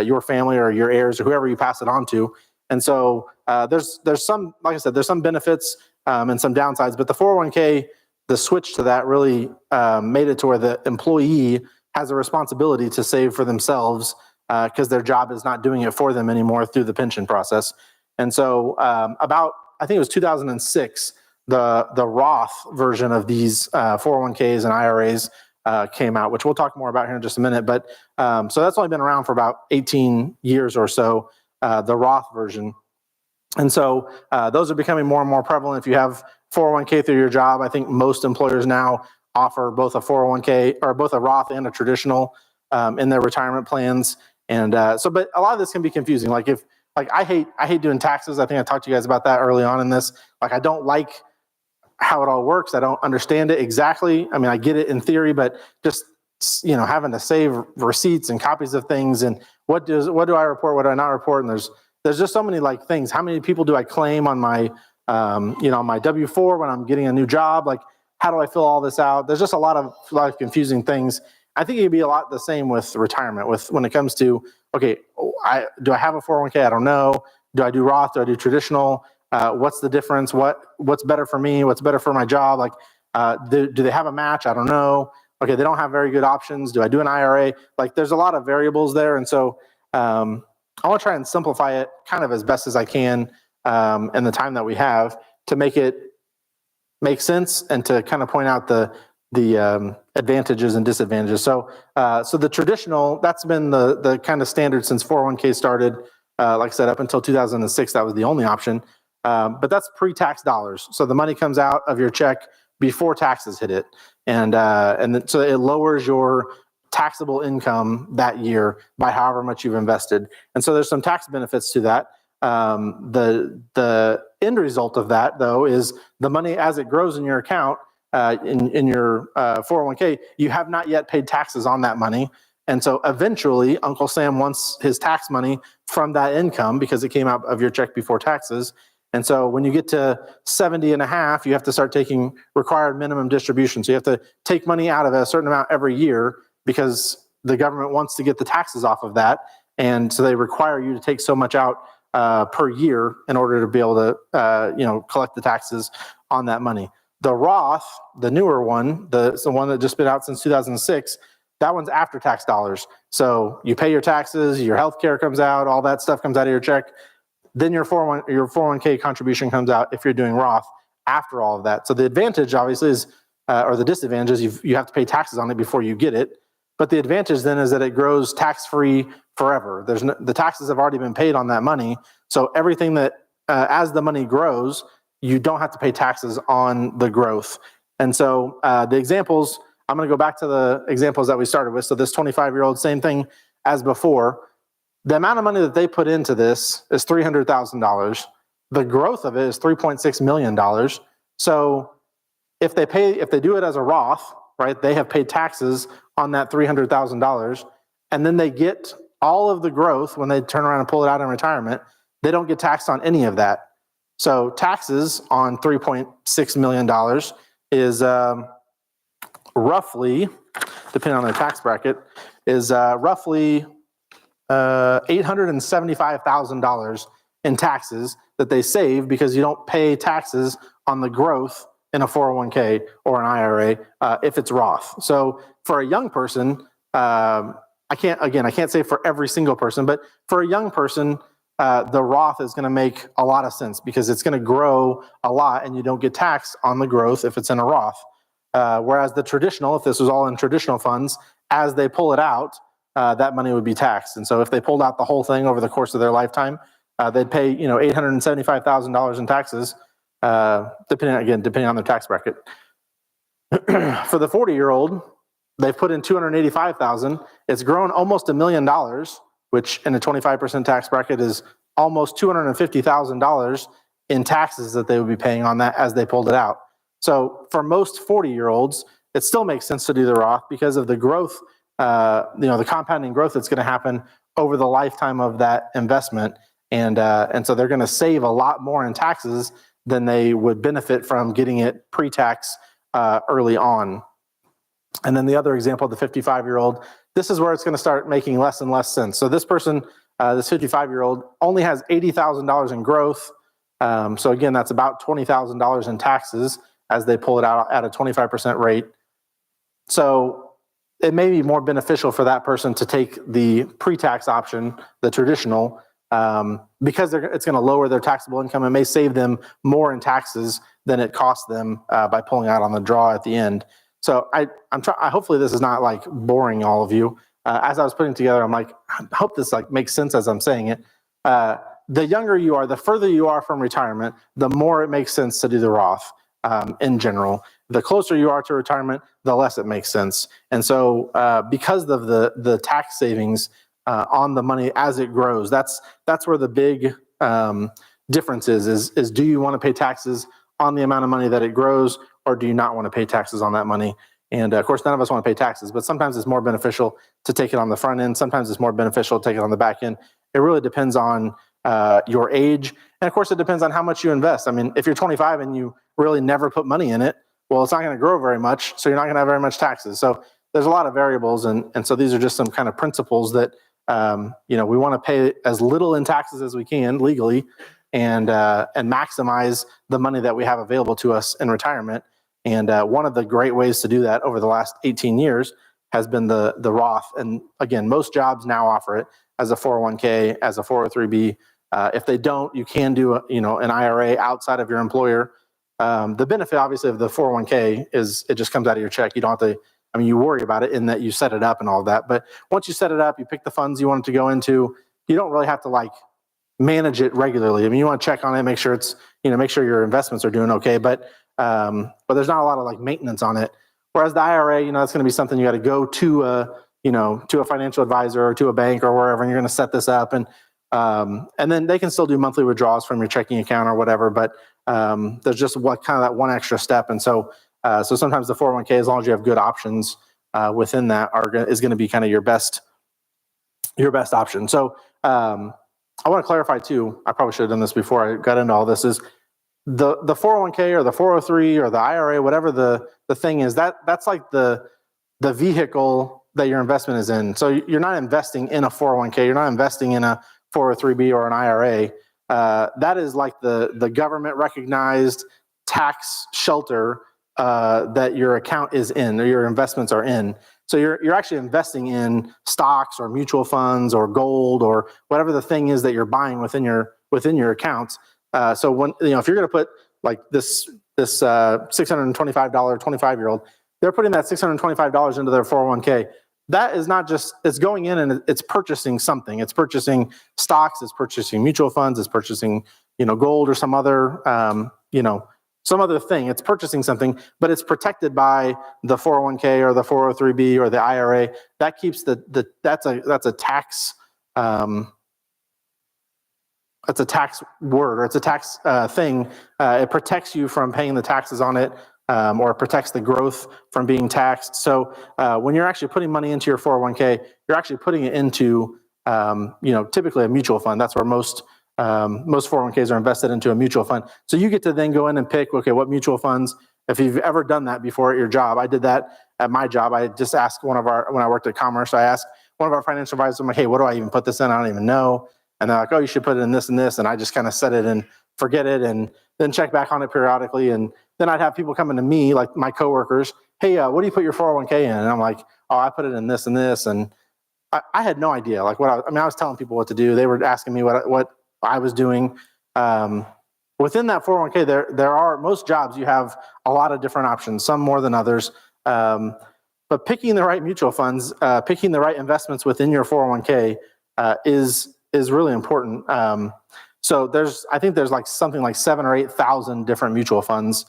your family or your heirs or whoever you pass it on to. And so there's some, like I said, there's some benefits and some downsides, but the 401k, the switch to that really made it to where the employee has a responsibility to save for themselves because their job is not doing it for them anymore through the pension process. And so I think it was 2006, the Roth version of these 401ks and IRAs came out, which we'll talk more about here in just a minute. But so that's only been around for about 18 years or so, the Roth version. And so those are becoming more and more prevalent. If you have 401k through your job, I think most employers now offer both a 401k or both a Roth and a traditional in their retirement plans. And but a lot of this can be confusing. I hate doing taxes. I think I talked to you guys about that early on in this. I don't like how it all works. I don't understand it exactly. I mean, I get it in theory, but just having to save receipts and copies of things and what do I report, what do I not report, and there's just so many things. How many people do I claim on my my W-4 when I'm getting a new job? How do I fill all this out? There's just a lot of confusing things. I think it'd be a lot the same with retirement. When it comes to do I have a 401k? I don't know. Do I do Roth? Do I do traditional? What's the difference? What's better for me? What's better for my job? Do they have a match? I don't know. Okay, they don't have very good options. Do I do an IRA? There's a lot of variables there, and so I want to try and simplify it kind of as best as I can in the time that we have to make it make sense and to kind of point out the advantages and disadvantages. So the traditional, that's been the kind of standard since 401k started. Like I said, up until 2006, that was the only option. But that's pre-tax dollars. So the money comes out of your check before taxes hit it. And so it lowers your taxable income that year by however much you've invested. And so there's some tax benefits to that. The end result of that, though, is the money as it grows in your account, in your 401k, you have not yet paid taxes on that money. And so eventually Uncle Sam wants his tax money from that income because it came out of your check before taxes. And so when you get to 70 and a half, you have to start taking required minimum distribution. So you have to take money out of a certain amount every year because the government wants to get the taxes off of that. And so they require you to take so much out per year in order to be able to collect the taxes on that money. The Roth, the newer one, the one that just been out since 2006, that one's after tax dollars. So you pay your taxes, your health care comes out, all that stuff comes out of your check. Then your 401k contribution comes out if you're doing Roth after all of that. So the advantage obviously is, or the disadvantage is you have to pay taxes on it before you get it. But the advantage then is that it grows tax-free forever. The taxes have already been paid on that money. So everything that, as the money grows, you don't have to pay taxes on the growth. And so the examples, I'm going to go back to the examples that we started with. So this 25-year-old, same thing as before. The amount of money that they put into this is $300,000. The growth of it is $3.6 million. So if they do it as a Roth, right, they have paid taxes on that $300,000, and then they get all of the growth when they turn around and pull it out in retirement. They don't get taxed on any of that. So taxes on $3.6 million is roughly, depending on their tax bracket, is roughly $875,000 in taxes that they save because you don't pay taxes on the growth in a 401k or an IRA if it's Roth. So for a young person, I can't say for every single person, but for a young person, the Roth is going to make a lot of sense because it's going to grow a lot and you don't get taxed on the growth if it's in a Roth. Whereas the traditional, if this was all in traditional funds, as they pull it out, that money would be taxed. And so if they pulled out the whole thing over the course of their lifetime, they'd pay $875,000 in taxes, depending on their tax bracket. For the 40-year-old, they've put in $285,000. It's grown almost $1 million, which in a 25% tax bracket is almost $250,000 in taxes that they would be paying on that as they pulled it out. So for most 40-year-olds, it still makes sense to do the Roth because of the growth, the compounding growth that's going to happen over the lifetime of that investment. And so they're going to save a lot more in taxes than they would benefit from getting it pre-tax early on. And then the other example, the 55-year-old, this is where it's going to start making less and less sense. So this person, this 55-year-old, only has $80,000 in growth. So again, that's about $20,000 in taxes as they pull it out at a 25% rate. So it may be more beneficial for that person to take the pre-tax option, the traditional, because it's going to lower their taxable income. It may save them more in taxes than it costs them by pulling out on the draw at the end. So hopefully this is not like boring all of you. As I was putting together, I'm like, I hope this like makes sense as I'm saying it. The younger you are, the further you are from retirement, the more it makes sense to do the Roth in general. The closer you are to retirement, the less it makes sense. And so because of the tax savings on the money as it grows, that's where the big difference is do you want to pay taxes on the amount of money that it grows, or do you not want to pay taxes on that money? And of course, none of us want to pay taxes, but sometimes it's more beneficial to take it on the front end. Sometimes it's more beneficial to take it on the back end. It really depends on your age. And of course, it depends on how much you invest. I mean, if you're 25 and you really never put money in it, well, it's not going to grow very much, so you're not going to have very much taxes. So there's a lot of variables, and so these are just some kind of principles that we want to pay as little in taxes as we can legally, and maximize the money that we have available to us in retirement. And one of the great ways to do that over the last 18 years has been the Roth. And again, most jobs now offer it as a 401k, as a 403b. If they don't, you can do an IRA outside of your employer. The benefit, obviously, of the 401k is it just comes out of your check. You don't have to, you worry about it in that you set it up and all that. But once you set it up, you pick the funds you want it to go into, you don't really have to manage it regularly. You want to check on it, make sure it's, make sure your investments are doing okay. But there's not a lot of maintenance on it. Whereas the IRA, it's going to be something you got to go to a financial advisor or to a bank or wherever, and you're going to set this up, and then they can still do monthly withdrawals from your checking account or whatever. But there's just that one extra step, and so sometimes the 401k, as long as you have good options within that, is going to be kind of your best option. So I want to clarify too. I probably should have done this before I got into all this. Is the 401k or the 403 or the IRA, whatever the thing is, that's like the vehicle that your investment is in. So you're not investing in a 401k, you're not investing in a 403b or an IRA. That is like the government recognized tax shelter that your account is in, or your investments are in. So you're actually investing in stocks or mutual funds or gold or whatever the thing is that you're buying within your accounts. So when if you're going to put this $625 25-year-old, they're putting that $625 into their 401k. That is not just, it's going in and it's purchasing something. It's purchasing stocks, it's purchasing mutual funds, it's purchasing gold or some other some other thing. It's purchasing something, but it's protected by the 401k or the 403b or the IRA. That keeps that's a tax that's a tax word, or it's a tax thing. It protects you from paying the taxes on it, or it protects the growth from being taxed. So when you're actually putting money into your 401k, you're actually putting it into typically a mutual fund. That's where most 401ks are invested into, a mutual fund. So you get to then go in and pick, okay, what mutual funds, if you've ever done that before at your job. I did that at my job. I just asked when I worked at Commerce, I asked one of our financial advisors, I'm like, hey, what do I even put this in? I don't even know. And they're like, oh, you should put it in this and this. And I just kind of set it and forget it, and then check back on it periodically. And then I'd have people coming to me, like my coworkers, hey, what do you put your 401k in? And I'm like, oh, I put it in this and this. And I had no idea. I was telling people what to do. They were asking me what I was doing. Within that 401k, there are, most jobs, you have a lot of different options, some more than others. But picking the right mutual funds, picking the right investments within your 401k is really important. So I think there's like something like 7,000 or 8,000 different mutual funds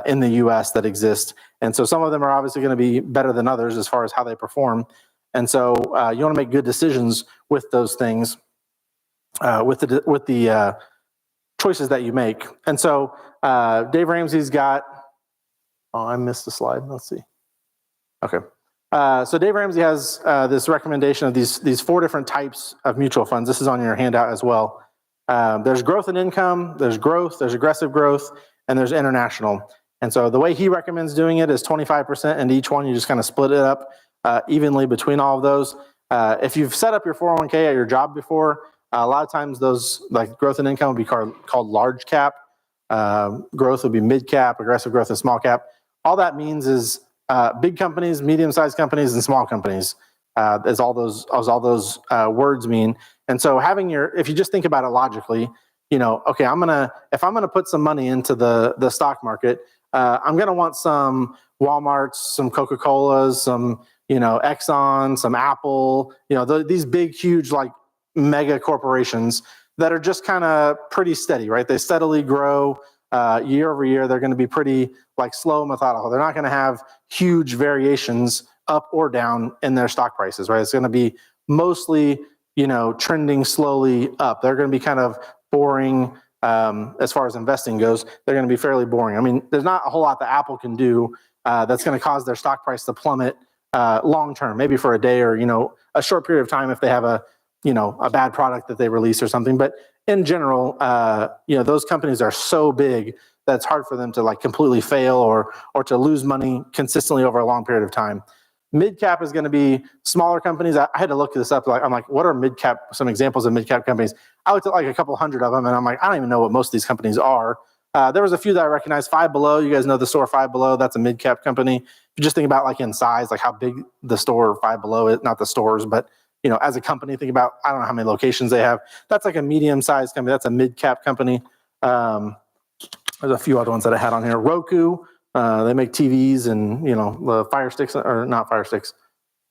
in the U.S. that exist. And so some of them are obviously going to be better than others as far as how they perform. And so you want to make good decisions with those things, with the choices that you make. And so Dave Ramsey's got, I missed the slide. Let's see. Okay. So Dave Ramsey has this recommendation of these 4 different types of mutual funds. This is on your handout as well. There's growth and income, there's growth, there's aggressive growth, and there's international. And so the way he recommends doing it is 25% into each one. You just kind of split it up evenly between all of those. If you've set up your 401k at your job before, a lot of times those, like growth and income, would be called large cap. Growth would be mid cap, aggressive growth is small cap. All that means is big companies, medium-sized companies, and small companies, as all those words mean. And so if you just think about it logically, okay, if I'm gonna put some money into the stock market, I'm gonna want some Walmarts, some Coca-Colas, some Exxon, some Apple, these big, huge, like mega corporations that are just kind of pretty steady, right? They steadily grow year over year. They're going to be pretty like slow and methodical. They're not going to have huge variations up or down in their stock prices, right? It's going to be mostly, trending slowly up. They're going to be kind of boring as far as investing goes. They're going to be fairly boring. I mean, there's not a whole lot that Apple can do that's going to cause their stock price to plummet long term, maybe for a day or, a short period of time if they have a bad product that they release or something. But in general, those companies are so big that it's hard for them to like completely fail or to lose money consistently over a long period of time. Mid cap is going to be smaller companies. I had to look this up. I'm like, what are mid cap? Some examples of mid cap companies. I looked at like a couple hundred of them, and I'm like, I don't even know what most of these companies are. There was a few that I recognized. Five Below. You guys know the store Five Below. That's a mid cap company. If you just think about like in size, like how big the store Five Below is, not the stores, but as a company, think about, I don't know how many locations they have. That's like a medium-sized company. That's a mid-cap company. There's a few other ones that I had on here. Roku, they make TVs and, the Fire Sticks, or not Fire Sticks,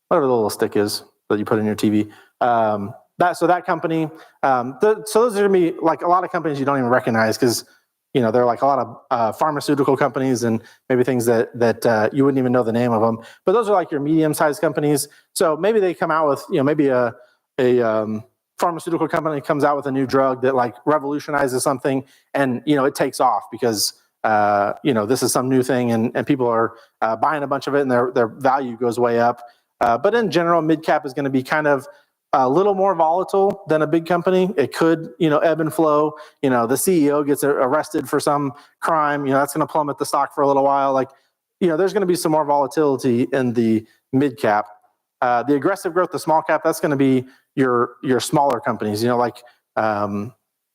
whatever the little stick is that you put in your TV. That company, so those are going to be like a lot of companies you don't even recognize because, they're like a lot of pharmaceutical companies and maybe things that you wouldn't even know the name of them. But those are like your medium-sized companies. So maybe they come out with, maybe a pharmaceutical company comes out with a new drug that like revolutionizes something, and it takes off because this is some new thing, and people are buying a bunch of it, and their value goes way up. But in general, mid-cap is going to be kind of a little more volatile than a big company. It could, ebb and flow. The CEO gets arrested for some crime. That's going to plummet the stock for a little while. Like, there's going to be some more volatility in the mid cap. The aggressive growth, the small cap, that's going to be your smaller companies. I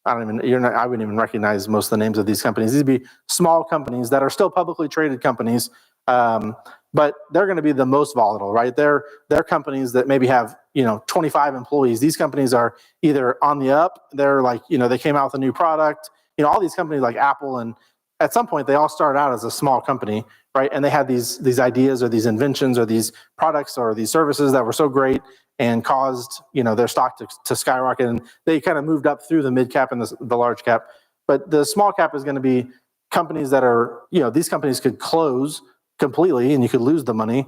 wouldn't even recognize most of the names of these companies. These would be small companies that are still publicly traded companies. But they're going to be the most volatile, right? They're companies that maybe have 25 employees. These companies are either on the up. They're like they came out with a new product. All these companies like Apple, and at some point they all started out as a small company, right? And they had these ideas or these inventions or these products or these services that were so great and caused their stock to skyrocket. And they kind of moved up through the mid cap and the large cap. But the small cap is going to be companies that are these companies could close completely and you could lose the money,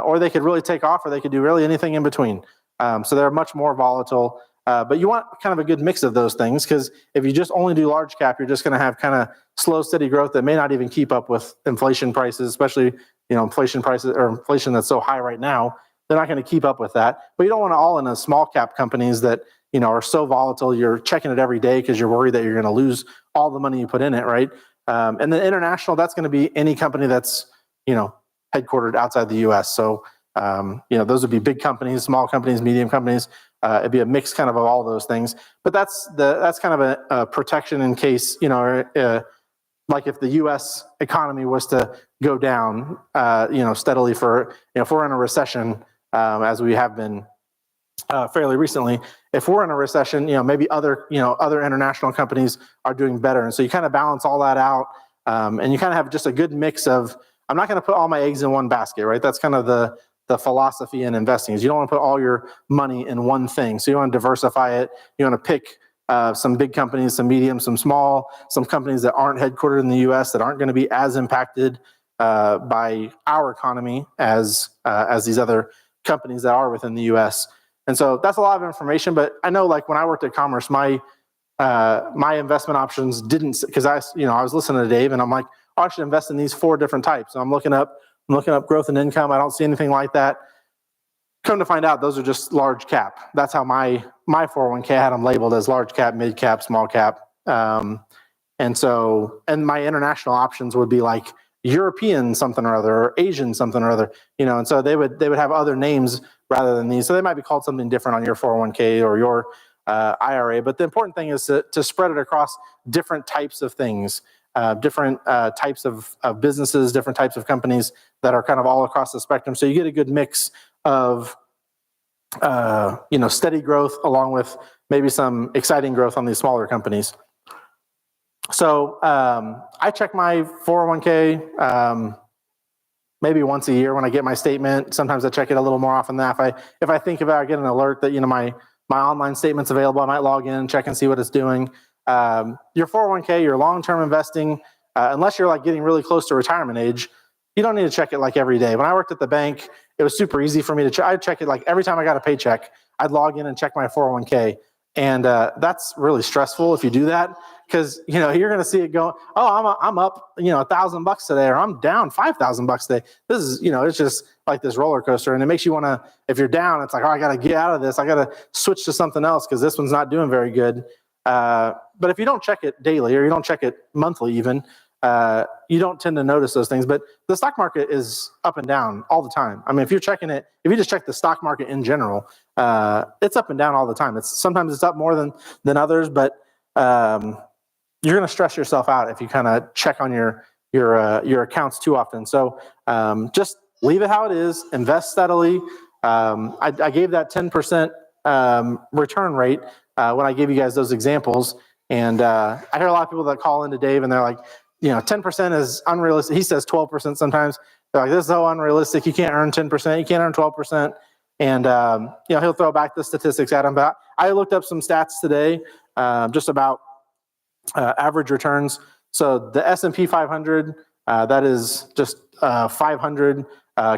or they could really take off, or they could do really anything in between. So they're much more volatile, but you want kind of a good mix of those things, because if you just only do large cap, you're just going to have kind of slow, steady growth that may not even keep up with inflation prices, especially inflation prices or inflation that's so high right now. They're not going to keep up with that. But you don't want to all in a small cap companies that are so volatile. You're checking it every day because you're worried that you're going to lose all the money you put in it, right? And then international, that's going to be any company that's headquartered outside the U.S. So, those would be big companies, small companies, medium companies. It'd be a mix kind of all those things. But that's kind of a protection in case, like if the U.S. economy was to go down, steadily for, if we're in a recession, as we have been fairly recently, if we're in a recession, maybe other international companies are doing better. And so you kind of balance all that out, and you kind of have just a good mix of, I'm not going to put all my eggs in one basket, right? That's kind of the philosophy in investing, is you don't want to put all your money in one thing. So you want to diversify it. You want to pick, some big companies, some medium, some small, some companies that aren't headquartered in the U.S. that aren't going to be as impacted by our economy as these other companies that are within the U.S. And so that's a lot of information. But I know, like when I worked at Commerce, my investment options didn't, because I was listening to Dave, and I'm like, oh, I should invest in these 4 different types. So I'm looking up growth and income. I don't see anything like that. Come to find out, those are just large cap. That's how my 401k had them labeled, as large cap, mid cap, small cap. And my international options would be like European something or other, or Asian something or other, and so they would have other names rather than these. So they might be called something different on your 401k or your IRA. But the important thing is to spread it across different types of things, different types of businesses, different types of companies that are kind of all across the spectrum. So you get a good mix of steady growth along with maybe some exciting growth on these smaller companies. So I check my 401k maybe once a year when I get my statement. Sometimes I check it a little more often than that. If I think about, I get an alert that my online statement's available, I might log in, check and see what it's doing. Your 401k, your long-term investing, unless you're like getting really close to retirement age, you don't need to check it like every day. When I worked at the bank, it was super easy for me to check. I'd check it like every time I got a paycheck, I'd log in and check my 401k. And that's really stressful if you do that, because you're going to see it go, oh, I'm up $1,000 today, or I'm down $5,000 today. This is it's just like this roller coaster, and it makes you want to. If you're down, it's like, oh, I got to get out of this. I got to switch to something else because this one's not doing very good. But if you don't check it daily, or you don't check it monthly, even. You don't tend to notice those things, but the stock market is up and down all the time. I mean, if you're checking it, if you just check the stock market in general, it's up and down all the time. Sometimes it's up more than others, but you're going to stress yourself out if you kind of check on your accounts too often. So just leave it how it is. Invest steadily. I gave that 10% return rate when I gave you guys those examples, and I hear a lot of people that call into Dave and they're like, 10% is unrealistic. He says 12% sometimes. They're like, this is so unrealistic. You can't earn 10%. You can't earn 12%. And, he'll throw back the statistics at him. But I looked up some stats today just about average returns. So the S&P 500, that is just 500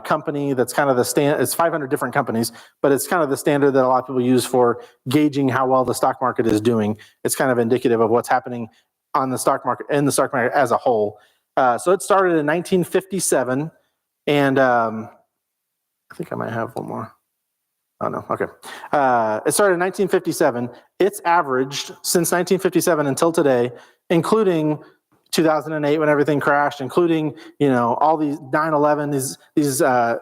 company. That's kind of the standard. It's 500 different companies, but it's kind of the standard that a lot of people use for gauging how well the stock market is doing. It's kind of indicative of what's happening on the stock market, in the stock market as a whole. So it started in 1957, and I think I might have one more. Oh, no, okay. It started in 1957. It's averaged since 1957 until today, including 2008 when everything crashed, including, all these 9/11, these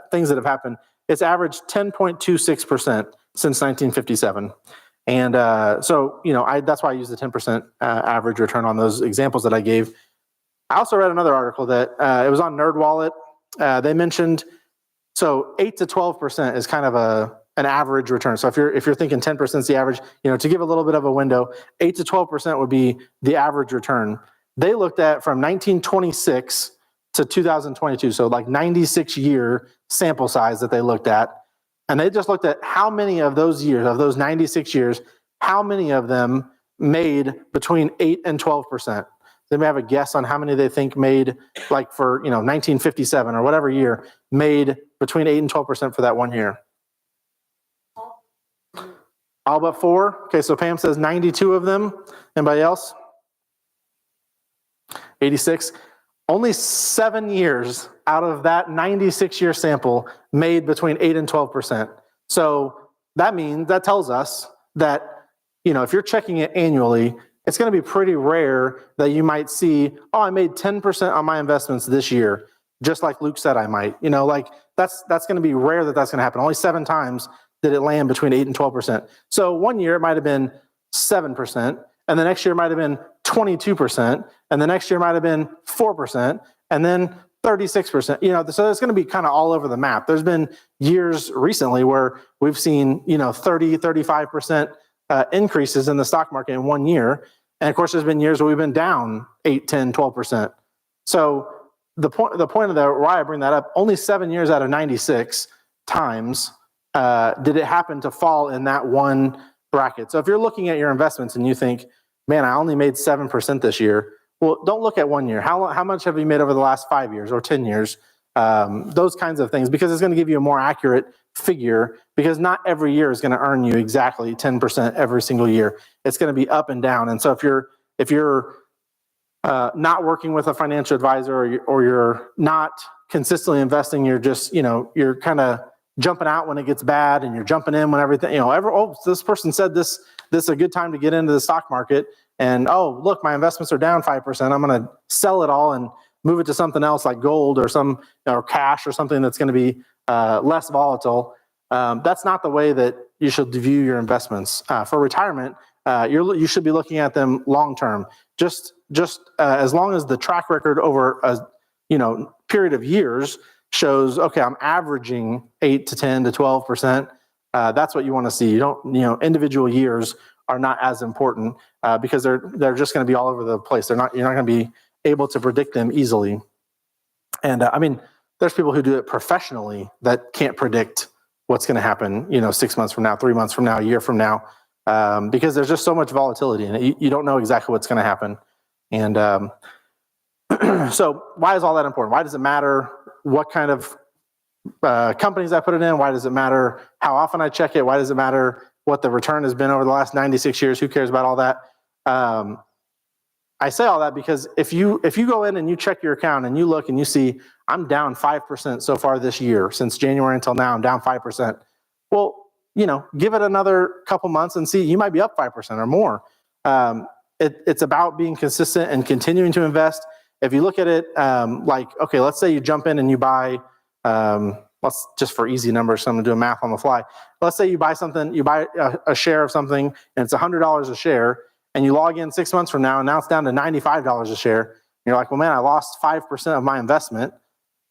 things that have happened. It's averaged 10.26% since 1957. And so, that's why I use the 10% average return on those examples that I gave. I also read another article that it was on NerdWallet. They mentioned, so 8 to 12% is kind of an average return. So if you're thinking 10% is the average, to give a little bit of a window, 8 to 12% would be the average return. They looked at from 1926 to 2022, so like 96-year sample size that they looked at. And they just looked at how many of those years, of those 96 years, how many of them made between 8 and 12%. They may have a guess on how many they think made, like for 1957 or whatever year, made between 8 and 12% for that one year. All but 4. Okay, so Pam says 92 of them. Anybody else? 86. Only 7 years out of that 96-year sample made between 8 and 12%. So that tells us that, if you're checking it annually, it's going to be pretty rare that you might see, oh, I made 10% on my investments this year, just like Luke said I might. That's going to be rare that's going to happen. Only 7 times did it land between 8 and 12%. So one year it might have been 7%, and the next year might have been 22%, and the next year might have been 4%, and then 36%. So it's going to be kind of all over the map. There's been years recently where we've seen, 30, 35% increases in the stock market in one year. And of course, there's been years where we've been down 8, 10, 12%. So the point of that, why I bring that up, only 7 years out of 96 times did it happen to fall in that one bracket. So if you're looking at your investments and you think, man, I only made 7% this year, well, don't look at 1 year. How much have you made over the last 5 years or 10 years? Those kinds of things, because it's going to give you a more accurate figure, because not every year is going to earn you exactly 10% every single year. It's going to be up and down. And so if you're not working with a financial advisor, or you're not consistently investing, you're just, you're kind of jumping out when it gets bad, and you're jumping in when everything, this person said this is a good time to get into the stock market, and oh, look, my investments are down 5%. I'm going to sell it all and move it to something else like gold or cash or something that's going to be less volatile. That's not the way that you should view your investments. For retirement, you should be looking at them long term. Just as long as the track record over a period of years shows, okay, I'm averaging 8 to 10 to 12%. That's what you want to see. You don't, individual years are not as important because they're just going to be all over the place. You're not going to be able to predict them easily. And there's people who do it professionally that can't predict what's going to happen, 6 months from now, 3 months from now, a year from now, because there's just so much volatility in it. You don't know exactly what's going to happen. And so why is all that important? Why does it matter what kind of companies I put it in? Why does it matter how often I check it? Why does it matter what the return has been over the last 96 years? Who cares about all that? I say all that because if you go in and you check your account and you look and you see, I'm down 5% so far this year, since January until now, I'm down 5%. Well, give it another couple months and see, you might be up 5% or more. It's about being consistent and continuing to invest. If you look at it okay, let's say you jump in and you buy, let's just for easy numbers, so I'm gonna do a math on the fly. Let's say you buy something, you buy a share of something, and it's $100 a share, and you log in 6 months from now, and now it's down to $95 a share. And you're like, well, man, I lost 5% of my investment.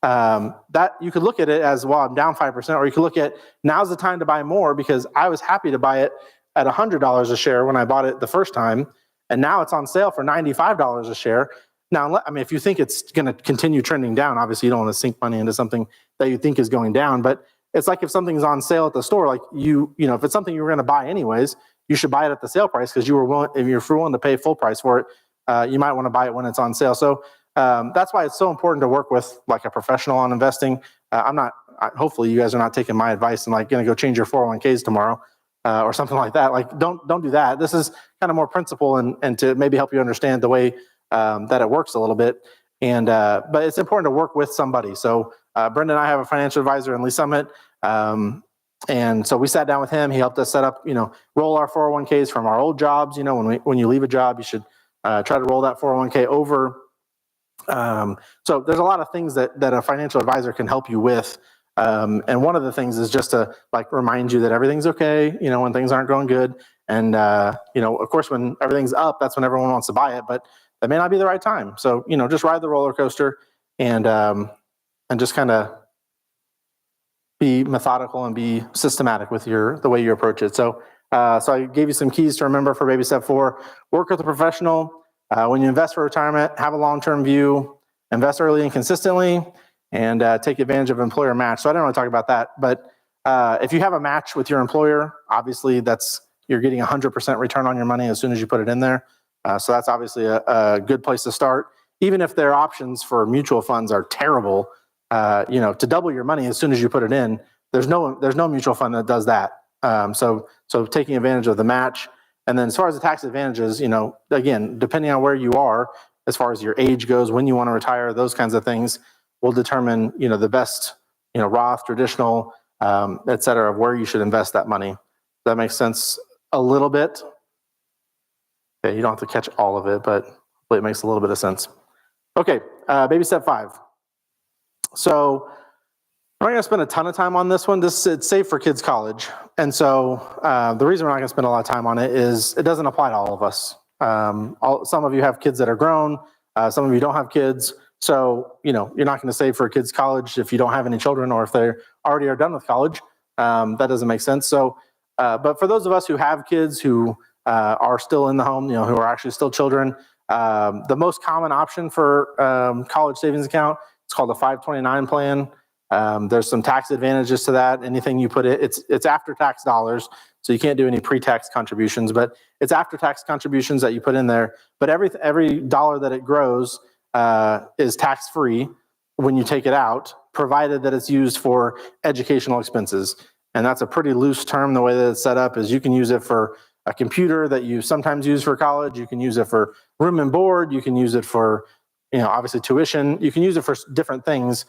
That you could look at it as, well, I'm down 5%, or you could look at, now's the time to buy more because I was happy to buy it at $100 a share when I bought it the first time, and now it's on sale for $95 a share. Now, if you think it's going to continue trending down, obviously you don't want to sink money into something that you think is going down, but it's like if something's on sale at the store, like if it's something you were going to buy anyways, you should buy it at the sale price, because if you're willing to pay full price for it, you might want to buy it when it's on sale. So that's why it's so important to work with like a professional on investing. Hopefully you guys are not taking my advice and like going to go change your 401ks tomorrow or something like that. Like don't do that. This is kind of more principle and to maybe help you understand the way that it works a little bit. And but it's important to work with somebody. So Brendan and I have a financial advisor in Lee Summit. And so we sat down with him. He helped us set up, roll our 401ks from our old jobs. When you leave a job, you should try to roll that 401k over. So there's a lot of things that a financial advisor can help you with. And one of the things is just to remind you that everything's okay, when things aren't going good. And, of course, when everything's up, that's when everyone wants to buy it, but that may not be the right time. So, just ride the roller coaster and just kind of be methodical and be systematic with the way you approach it. So I gave you some keys to remember for baby step 4. Work with a professional. When you invest for retirement, have a long-term view, invest early and consistently, and take advantage of employer match. So I don't want to talk about that, but if you have a match with your employer, obviously you're getting 100% return on your money as soon as you put it in there. So that's obviously a good place to start. Even if their options for mutual funds are terrible, to double your money as soon as you put it in, there's no mutual fund that does that. So taking advantage of the match. And then as far as the tax advantages, again, depending on where you are, as far as your age goes, when you want to retire, those kinds of things will determine, the best, Roth, traditional, et cetera, of where you should invest that money. Does that make sense a little bit? Okay, you don't have to catch all of it, but hopefully it makes a little bit of sense. Okay, baby step 5. So I'm not going to spend a ton of time on this one. It's safe for kids' college. And so the reason we're not going to spend a lot of time on it is it doesn't apply to all of us. Some of you have kids that are grown. Some of you don't have kids. So, you're not going to save for kids' college if you don't have any children, or if they already are done with college. That doesn't make sense. So, but for those of us who have kids who are still in the home, who are actually still children, the most common option for college savings account, it's called a 529 plan. There's some tax advantages to that. Anything you put it's after-tax dollars, so you can't do any pre-tax contributions, but it's after-tax contributions that you put in there. But every dollar that it grows is tax-free when you take it out, provided that it's used for educational expenses. And that's a pretty loose term. The way that it's set up is you can use it for a computer that you sometimes use for college. You can use it for room and board. You can use it for, obviously tuition. You can use it for different things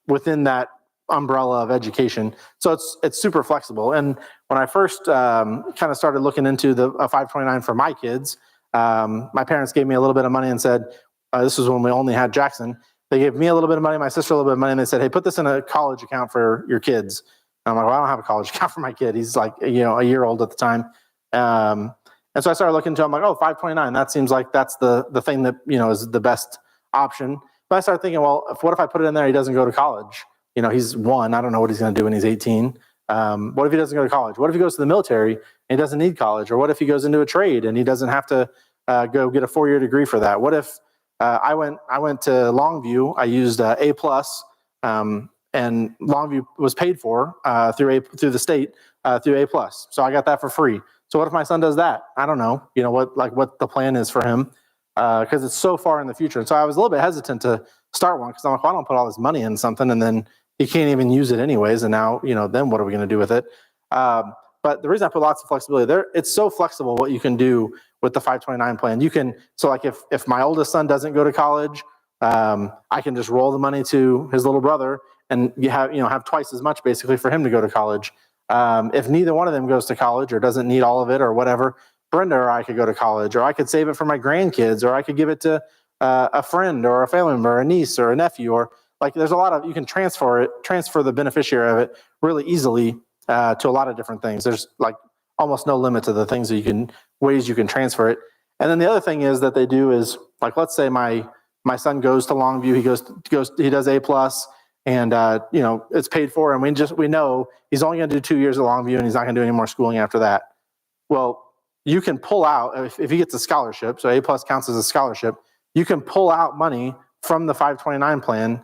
within that umbrella of education. So it's super flexible. And when I first kind of started looking into the 529 for my kids, my parents gave me a little bit of money and said, this was when we only had Jackson. They gave me a little bit of money, my sister a little bit of money, and they said, hey, put this in a college account for your kids. And I'm like, well, I don't have a college account for my kid. He's like, a year old at the time. And so I started looking into it. I'm like, 529, that seems like that's the thing that, is the best option. But I started thinking, well, what if I put it in there, he doesn't go to college? He's 1, I don't know what he's going to do when he's 18. What if he doesn't go to college? What if he goes to the military and he doesn't need college? Or what if he goes into a trade and he doesn't have to go get a 4-year degree for that? What if I went to Longview, I used A+, and Longview was paid for through the state through A+. So I got that for free. So what if my son does that? I don't know, what the plan is for him, because it's so far in the future. And so I was a little bit hesitant to start one because I'm like, well, I don't put all this money in something and then he can't even use it anyways. And now, then what are we going to do with it? But the reason I put lots of flexibility there, it's so flexible what you can do with the 529 plan. You can, so like if my oldest son doesn't go to college, I can just roll the money to his little brother and have twice as much basically for him to go to college. If neither one of them goes to college or doesn't need all of it or whatever, Brenda or I could go to college, or I could save it for my grandkids, or I could give it to a friend or a family member, or a niece or a nephew, or like there's a lot of, you can transfer the beneficiary of it really easily to a lot of different things. There's like almost no limit to the things that ways you can transfer it. And then the other thing is that they do is, like, let's say my son goes to Longview, he does A+, and it's paid for, and we know he's only going to do 2 years at Longview and he's not going to do any more schooling after that. Well, you can pull out, if he gets a scholarship, so A+ counts as a scholarship, you can pull out money from the 529 plan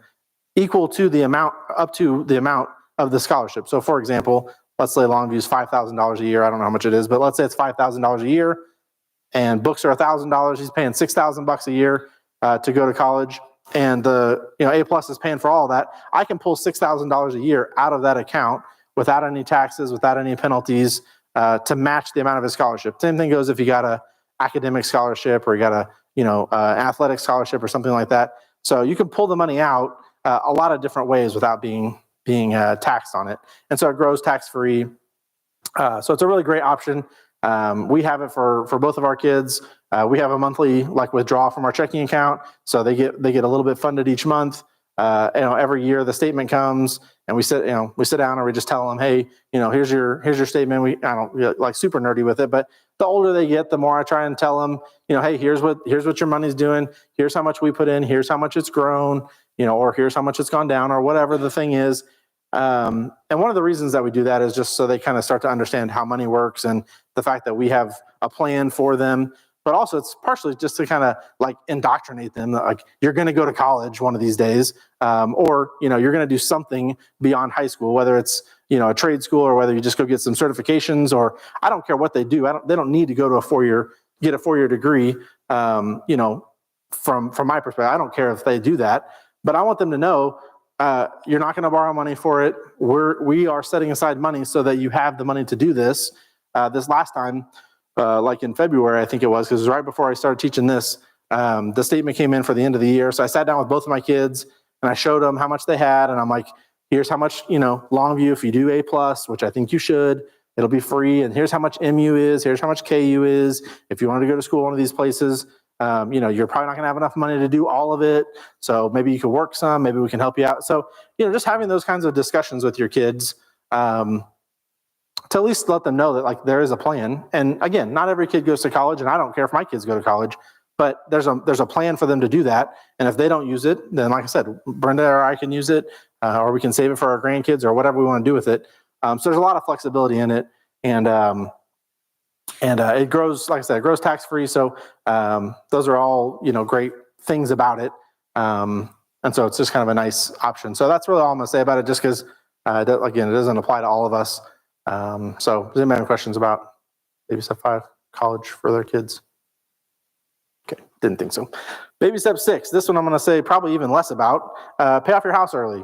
equal to the amount, up to the amount of the scholarship. So for example, let's say Longview's $5,000 a year. I don't know how much it is, but let's say it's $5,000 a year and books are $1,000. He's paying $6,000 a year to go to college. And the A+ is paying for all that. I can pull $6,000 a year out of that account without any taxes, without any penalties, to match the amount of his scholarship. Same thing goes if you got a academic scholarship or you got a athletic scholarship or something like that. So you can pull the money out a lot of different ways without being taxed on it. And so it grows tax-free. So it's a really great option. We have it for both of our kids. We have a monthly withdrawal from our checking account, so they get a little bit funded each month. Every year the statement comes, and we sit down and we just tell them, hey, here's your statement. I don't like super nerdy with it, but the older they get, the more I try and tell them, hey, here's what your money's doing. Here's how much we put in. Here's how much it's grown. Or here's how much it's gone down, or whatever the thing is. And one of the reasons that we do that is just so they kind of start to understand how money works and the fact that we have a plan for them. But also it's partially just to kind of indoctrinate them that you're going to go to college one of these days, or you're going to do something beyond high school, whether it's a trade school or whether you just go get some certifications, or I don't care what they do. They don't need to go to get a 4-year degree. From my perspective, I don't care if they do that, but I want them to know you're not going to borrow money for it. We are setting aside money so that you have the money to do this. This last time, in February, I think it was, because it was right before I started teaching this, the statement came in for the end of the year. So I sat down with both of my kids and I showed them how much they had. And I'm like, here's how much, Longview, if you do A+, which I think you should, it'll be free. And here's how much MU is. Here's how much KU is. If you wanted to go to school one of these places, you're probably not going to have enough money to do all of it. So maybe you could work some, maybe we can help you out. So, just having those kinds of discussions with your kids, to at least let them know that there is a plan. And again, not every kid goes to college, and I don't care if my kids go to college, but there's a plan for them to do that. And if they don't use it, then like I said, Brenda or I can use it, or we can save it for our grandkids or whatever we want to do with it. So there's a lot of flexibility in it. And it grows, like I said, it grows tax-free. So those are all, great things about it. And so it's just kind of a nice option. So that's really all I'm going to say about it, just because, again, it doesn't apply to all of us. So does anybody have questions about Baby Step 5, college for their kids? Okay, didn't think so. Baby Step 6, this one I'm going to say probably even less about. Pay off your house early.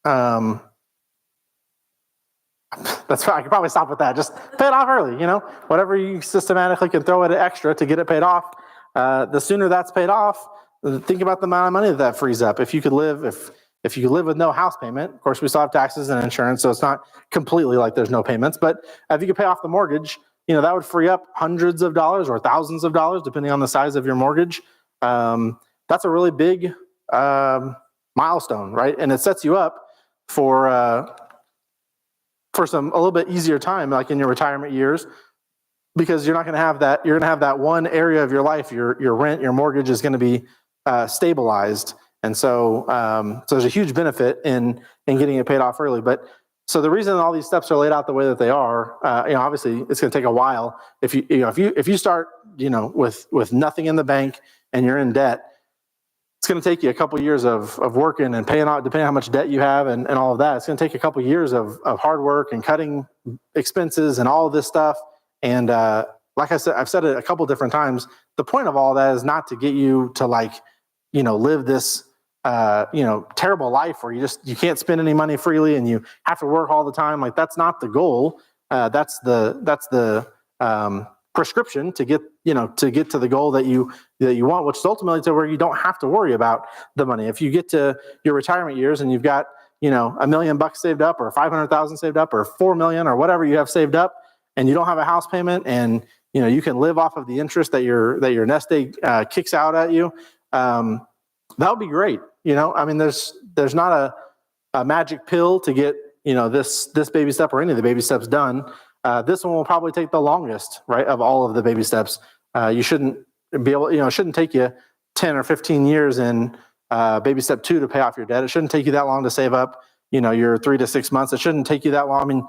That's fine. I could probably stop with that. Just pay it off early, whatever you systematically can throw at it extra to get it paid off. The sooner that's paid off, think about the amount of money that frees up. If you could live with no house payment, of course we still have taxes and insurance, so it's not completely like there's no payments, but if you could pay off the mortgage, that would free up hundreds of dollars or thousands of dollars, depending on the size of your mortgage. That's a really big milestone, right? And it sets you up for a little bit easier time, like in your retirement years, because you're not going to have that. You're going to have that one area of your life, your rent, your mortgage is going to be stabilized, and so there's a huge benefit in getting it paid off early. But so the reason all these steps are laid out the way that they are, obviously it's going to take a while. If you start, with nothing in the bank and you're in debt, it's going to take you a couple years of working and paying out, depending on how much debt you have and all of that. It's going to take a couple years of hard work and cutting expenses and all of this stuff. And like I said, I've said it a couple different times. The point of all that is not to get you to live this terrible life where you can't spend any money freely and you have to work all the time. Like, that's not the goal. That's the prescription to get to the goal that you want, which is ultimately to where you don't have to worry about the money. If you get to your retirement years and you've got $1 million saved up, or 500,000 saved up, or 4 million, or whatever you have saved up, and you don't have a house payment, and you can live off of the interest that your nest egg kicks out at you, that would be great. There's not a magic pill to get this baby step or any of the baby steps done. This one will probably take the longest, right, of all of the baby steps. You shouldn't be able, it shouldn't take you 10 or 15 years in baby step 2 to pay off your debt. It shouldn't take you that long to save up, your 3 to 6 months. It shouldn't take you that long. I mean,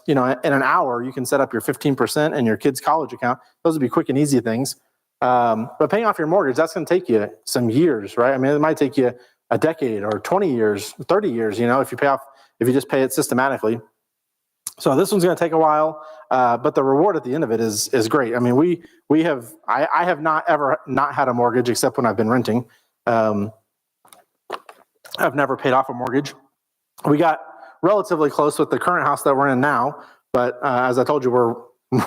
in an hour, you can set up your 15% and your kid's college account. Those would be quick and easy things. But paying off your mortgage, that's going to take you some years, right? I mean, it might take you a decade or 20 years, 30 years, if you just pay it systematically. So this one's going to take a while, but the reward at the end of it is great. I mean, I have not ever not had a mortgage except when I've been renting. I've never paid off a mortgage. We got relatively close with the current house that we're in now, but as I told you, we're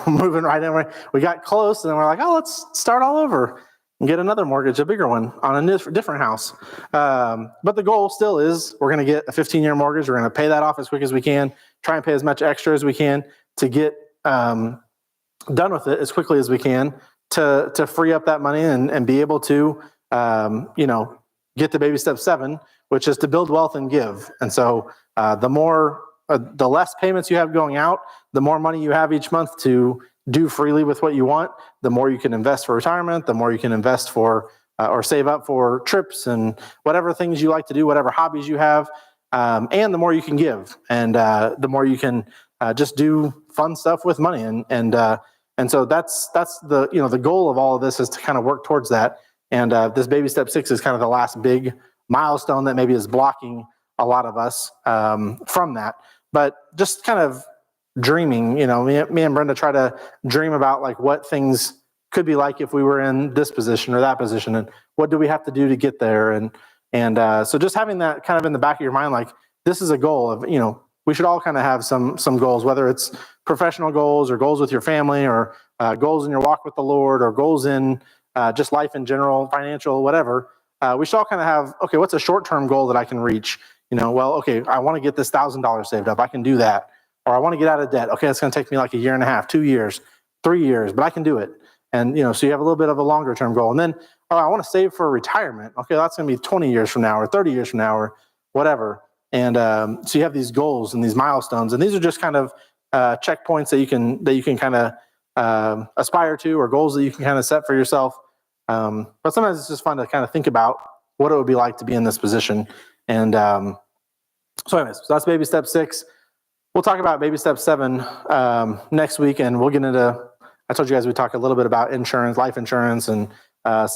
moving right in. We got close, and then we're like, oh, let's start all over and get another mortgage, a bigger one, on a different house. But the goal still is we're going to get a 15-year mortgage. We're going to pay that off as quick as we can, try and pay as much extra as we can to get done with it as quickly as we can to free up that money and be able to, get to baby step 7, which is to build wealth and give. And so the less payments you have going out, the more money you have each month to do freely with what you want, the more you can invest for retirement, the more you can invest for or save up for trips and whatever things you like to do, whatever hobbies you have, and the more you can give, and the more you can just do fun stuff with money. And so that's the the goal of all of this is to kind of work towards that. And this baby step 6 is kind of the last big milestone that maybe is blocking a lot of us from that. But just kind of dreaming, me and Brenda try to dream about like what things could be like if we were in this position or that position, and what do we have to do to get there. And so just having that kind of in the back of your mind, like this is a goal of, we should all kind of have some goals, whether it's professional goals or goals with your family or goals in your walk with the Lord or goals in just life in general, financial, whatever. We should all kind of have, okay, what's a short-term goal that I can reach? Okay, I want to get this $1,000 saved up. I can do that. Or I want to get out of debt. Okay, it's going to take me like a year and a half, 2 years, 3 years, but I can do it. And, so you have a little bit of a longer term goal. And then, I want to save for retirement. Okay, that's going to be 20 years from now or 30 years from now or whatever. And so you have these goals and these milestones. And these are just kind of checkpoints that you can kind of aspire to, or goals that you can kind of set for yourself. But sometimes it's just fun to kind of think about what it would be like to be in this position. And so anyways, so that's baby step 6. We'll talk about baby step 7 next week, and we'll get into, I told you guys we'd talk a little bit about insurance, life insurance, and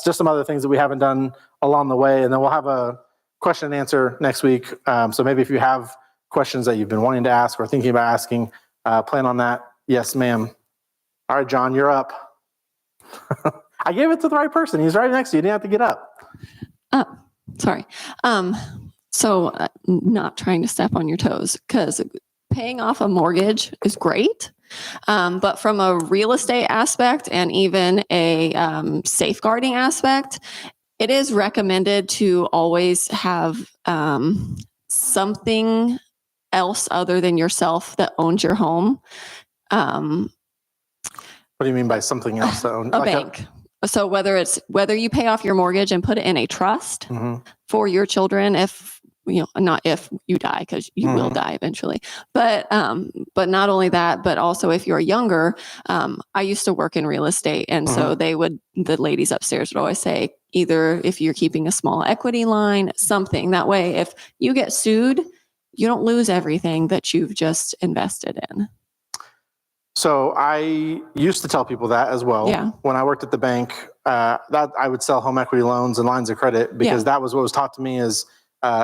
just some other things that we haven't done along the way. And then we'll have a question and answer next week. So maybe if you have questions that you've been wanting to ask or thinking about asking, plan on that. Yes, ma'am. All right, John, you're up. I gave it to the right person. He's right next to you. You didn't have to get up. Oh, sorry. So not trying to step on your toes, because paying off a mortgage is great. But from a real estate aspect and even a safeguarding aspect, it is recommended to always have something else other than yourself that owns your home. What do you mean by something else? A bank. So whether you pay off your mortgage and put it in a trust for your children, if not if you die, because you will die eventually, but not only that, but also if you're younger. I used to work in real estate, and so the ladies upstairs would always say, either if you're keeping a small equity line, something that way, if you get sued, you don't lose everything that you've just invested in. So I used to tell people that as well. Yeah. When I worked at the bank, that I would sell home equity loans and lines of credit, because that was what was taught to me is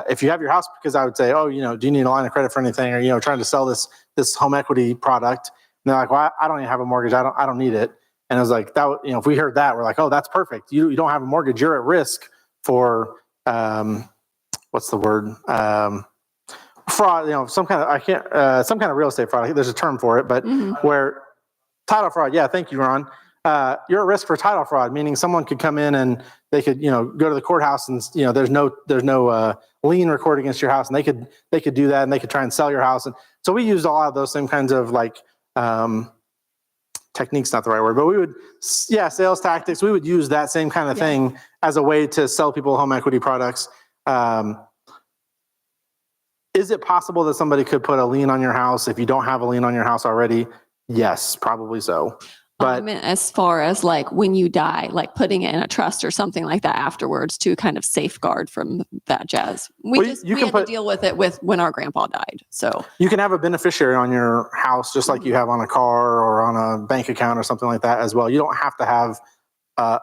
if you have your house, because I would say, oh, do you need a line of credit for anything? Or, trying to sell this home equity product. And they're like, well, I don't even have a mortgage. I don't need it. And I was like, that, if we heard that, we're like, oh, that's perfect. You don't have a mortgage. You're at risk for, what's the word? Fraud, some kind of real estate fraud. I think there's a term for it, but where title fraud. Yeah. Thank you, Ron. You're at risk for title fraud, meaning someone could come in and they could, go to the courthouse and, there's no lien recorded against your house, and they could do that, and they could try and sell your house. And so we used a lot of those same kinds of techniques, not the right word, but sales tactics. We would use that same kind of thing as a way to sell people home equity products. Is it possible that somebody could put a lien on your house if you don't have a lien on your house already? Yes, probably so. But I meant as far as like when you die, like putting it in a trust or something like that afterwards to kind of safeguard from that jazz. We had to deal with it when our grandpa died. So you can have a beneficiary on your house, just like you have on a car or on a bank account or something like that as well. You don't have to have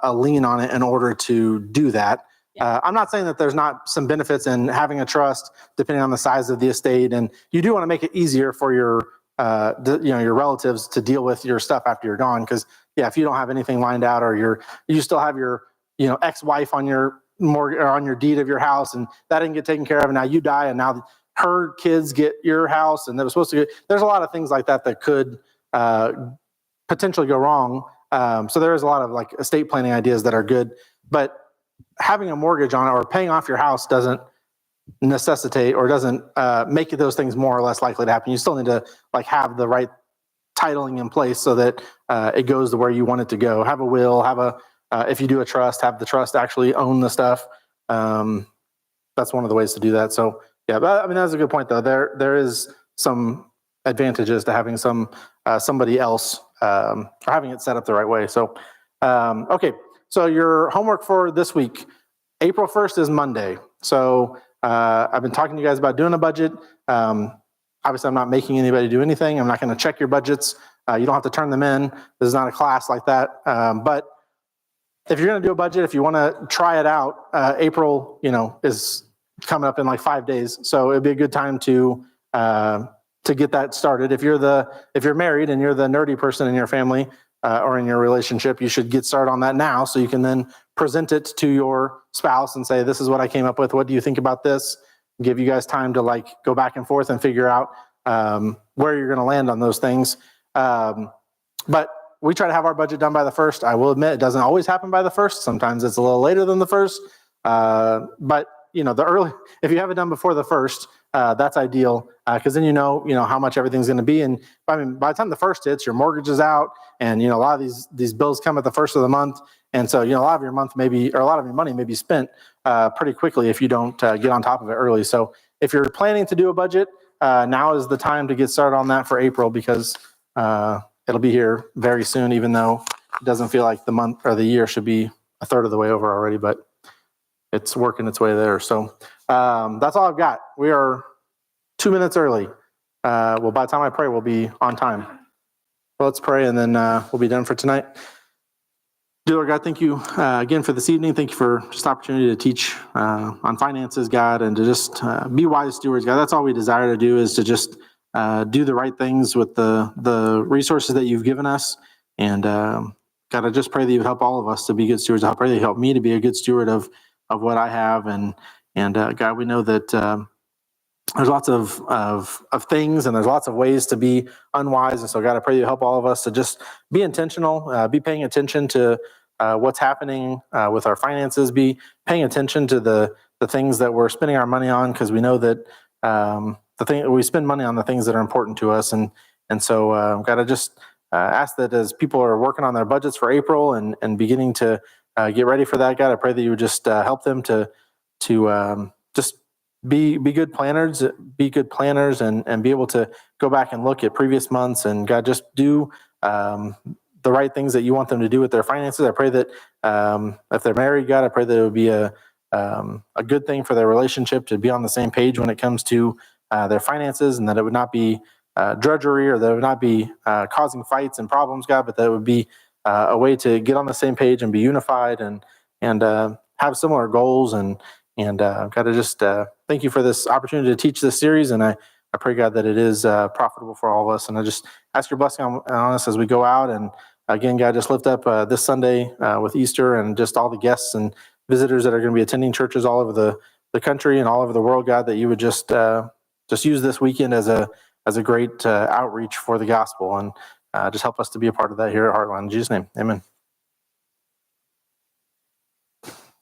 a lien on it in order to do that. I'm not saying that there's not some benefits in having a trust, depending on the size of the estate, and you do want to make it easier for your relatives to deal with your stuff after you're gone. Because if you don't have anything lined out, or you still have your ex-wife on your mortgage or on your deed of your house, and that didn't get taken care of, and now you die, and now her kids get your house, and they were supposed to get. There's a lot of things like that could potentially go wrong. So there is a lot of like estate planning ideas that are good, but having a mortgage on it or paying off your house doesn't necessitate or doesn't make those things more or less likely to happen. You still need to have the right titling in place so that it goes to where you want it to go. Have a will, if you do a trust, have the trust actually own the stuff. That's one of the ways to do that. So but that's a good point though. There is some advantages to having somebody else or having it set up the right way. So okay. So your homework for this week, April 1st is Monday. So I've been talking to you guys about doing a budget. Obviously, I'm not making anybody do anything. I'm not going to check your budgets. You don't have to turn them in. This is not a class like that. But if you're going to do a budget, if you want to try it out, April, is coming up in like 5 days. So it'd be a good time to get that started. If you're married and you're the nerdy person in your family, or in your relationship, you should get started on that now, so you can then present it to your spouse and say, this is what I came up with. What do you think about this? Give you guys time to go back and forth and figure out where you're going to land on those things. But we try to have our budget done by the 1st. I will admit it doesn't always happen by the 1st. Sometimes it's a little later than the 1st. But if you have it done before the 1st, that's ideal, because then you know how much everything's going to be. And by the time the 1st hits, your mortgage is out, and a lot of these bills come at the 1st of the month, and so a lot of your a lot of your money may be spent pretty quickly if you don't get on top of it early. So if you're planning to do a budget, now is the time to get started on that for April, because it'll be here very soon, even though it doesn't feel like the month or the year should be a third of the way over already, but it's working its way there. So that's all I've got. We are 2 minutes early. Well, by the time I pray, we'll be on time. Well, let's pray, and then we'll be done for tonight. Dear Lord God, thank you again for this evening. Thank you for just the opportunity to teach on finances, God, and to just be wise stewards, God. That's all we desire to do, is to just do the right things with the resources that you've given us. And God, I just pray that you would help all of us to be good stewards. I pray that you help me to be a good steward of what I have. And God, we know that there's lots of things, and there's lots of ways to be unwise. And so, God, I pray you help all of us to just be intentional, be paying attention to what's happening with our finances, be paying attention to the things that we're spending our money on, because we know that we spend money on the things that are important to us. And so, God, I just ask that as people are working on their budgets for April and beginning to get ready for that, God, I pray that you would just help them to just be good planners, and be able to go back and look at previous months, and God, just do the right things that you want them to do with their finances. I pray that if they're married, God, I pray that it would be a good thing for their relationship to be on the same page when it comes to their finances, and that it would not be drudgery, or that it would not be causing fights and problems, God, but that it would be a way to get on the same page and be unified and have similar goals. And God, I just thank you for this opportunity to teach this series, and I pray, God, that it is profitable for all of us. And I just ask your blessing on us as we go out. And again, God, just lift up this Sunday with Easter, and just all the guests and visitors that are going to be attending churches all over the country and all over the world, God, that you would just use this weekend as a great outreach for the gospel, and just help us to be a part of that here at Heartland. In Jesus' name, amen.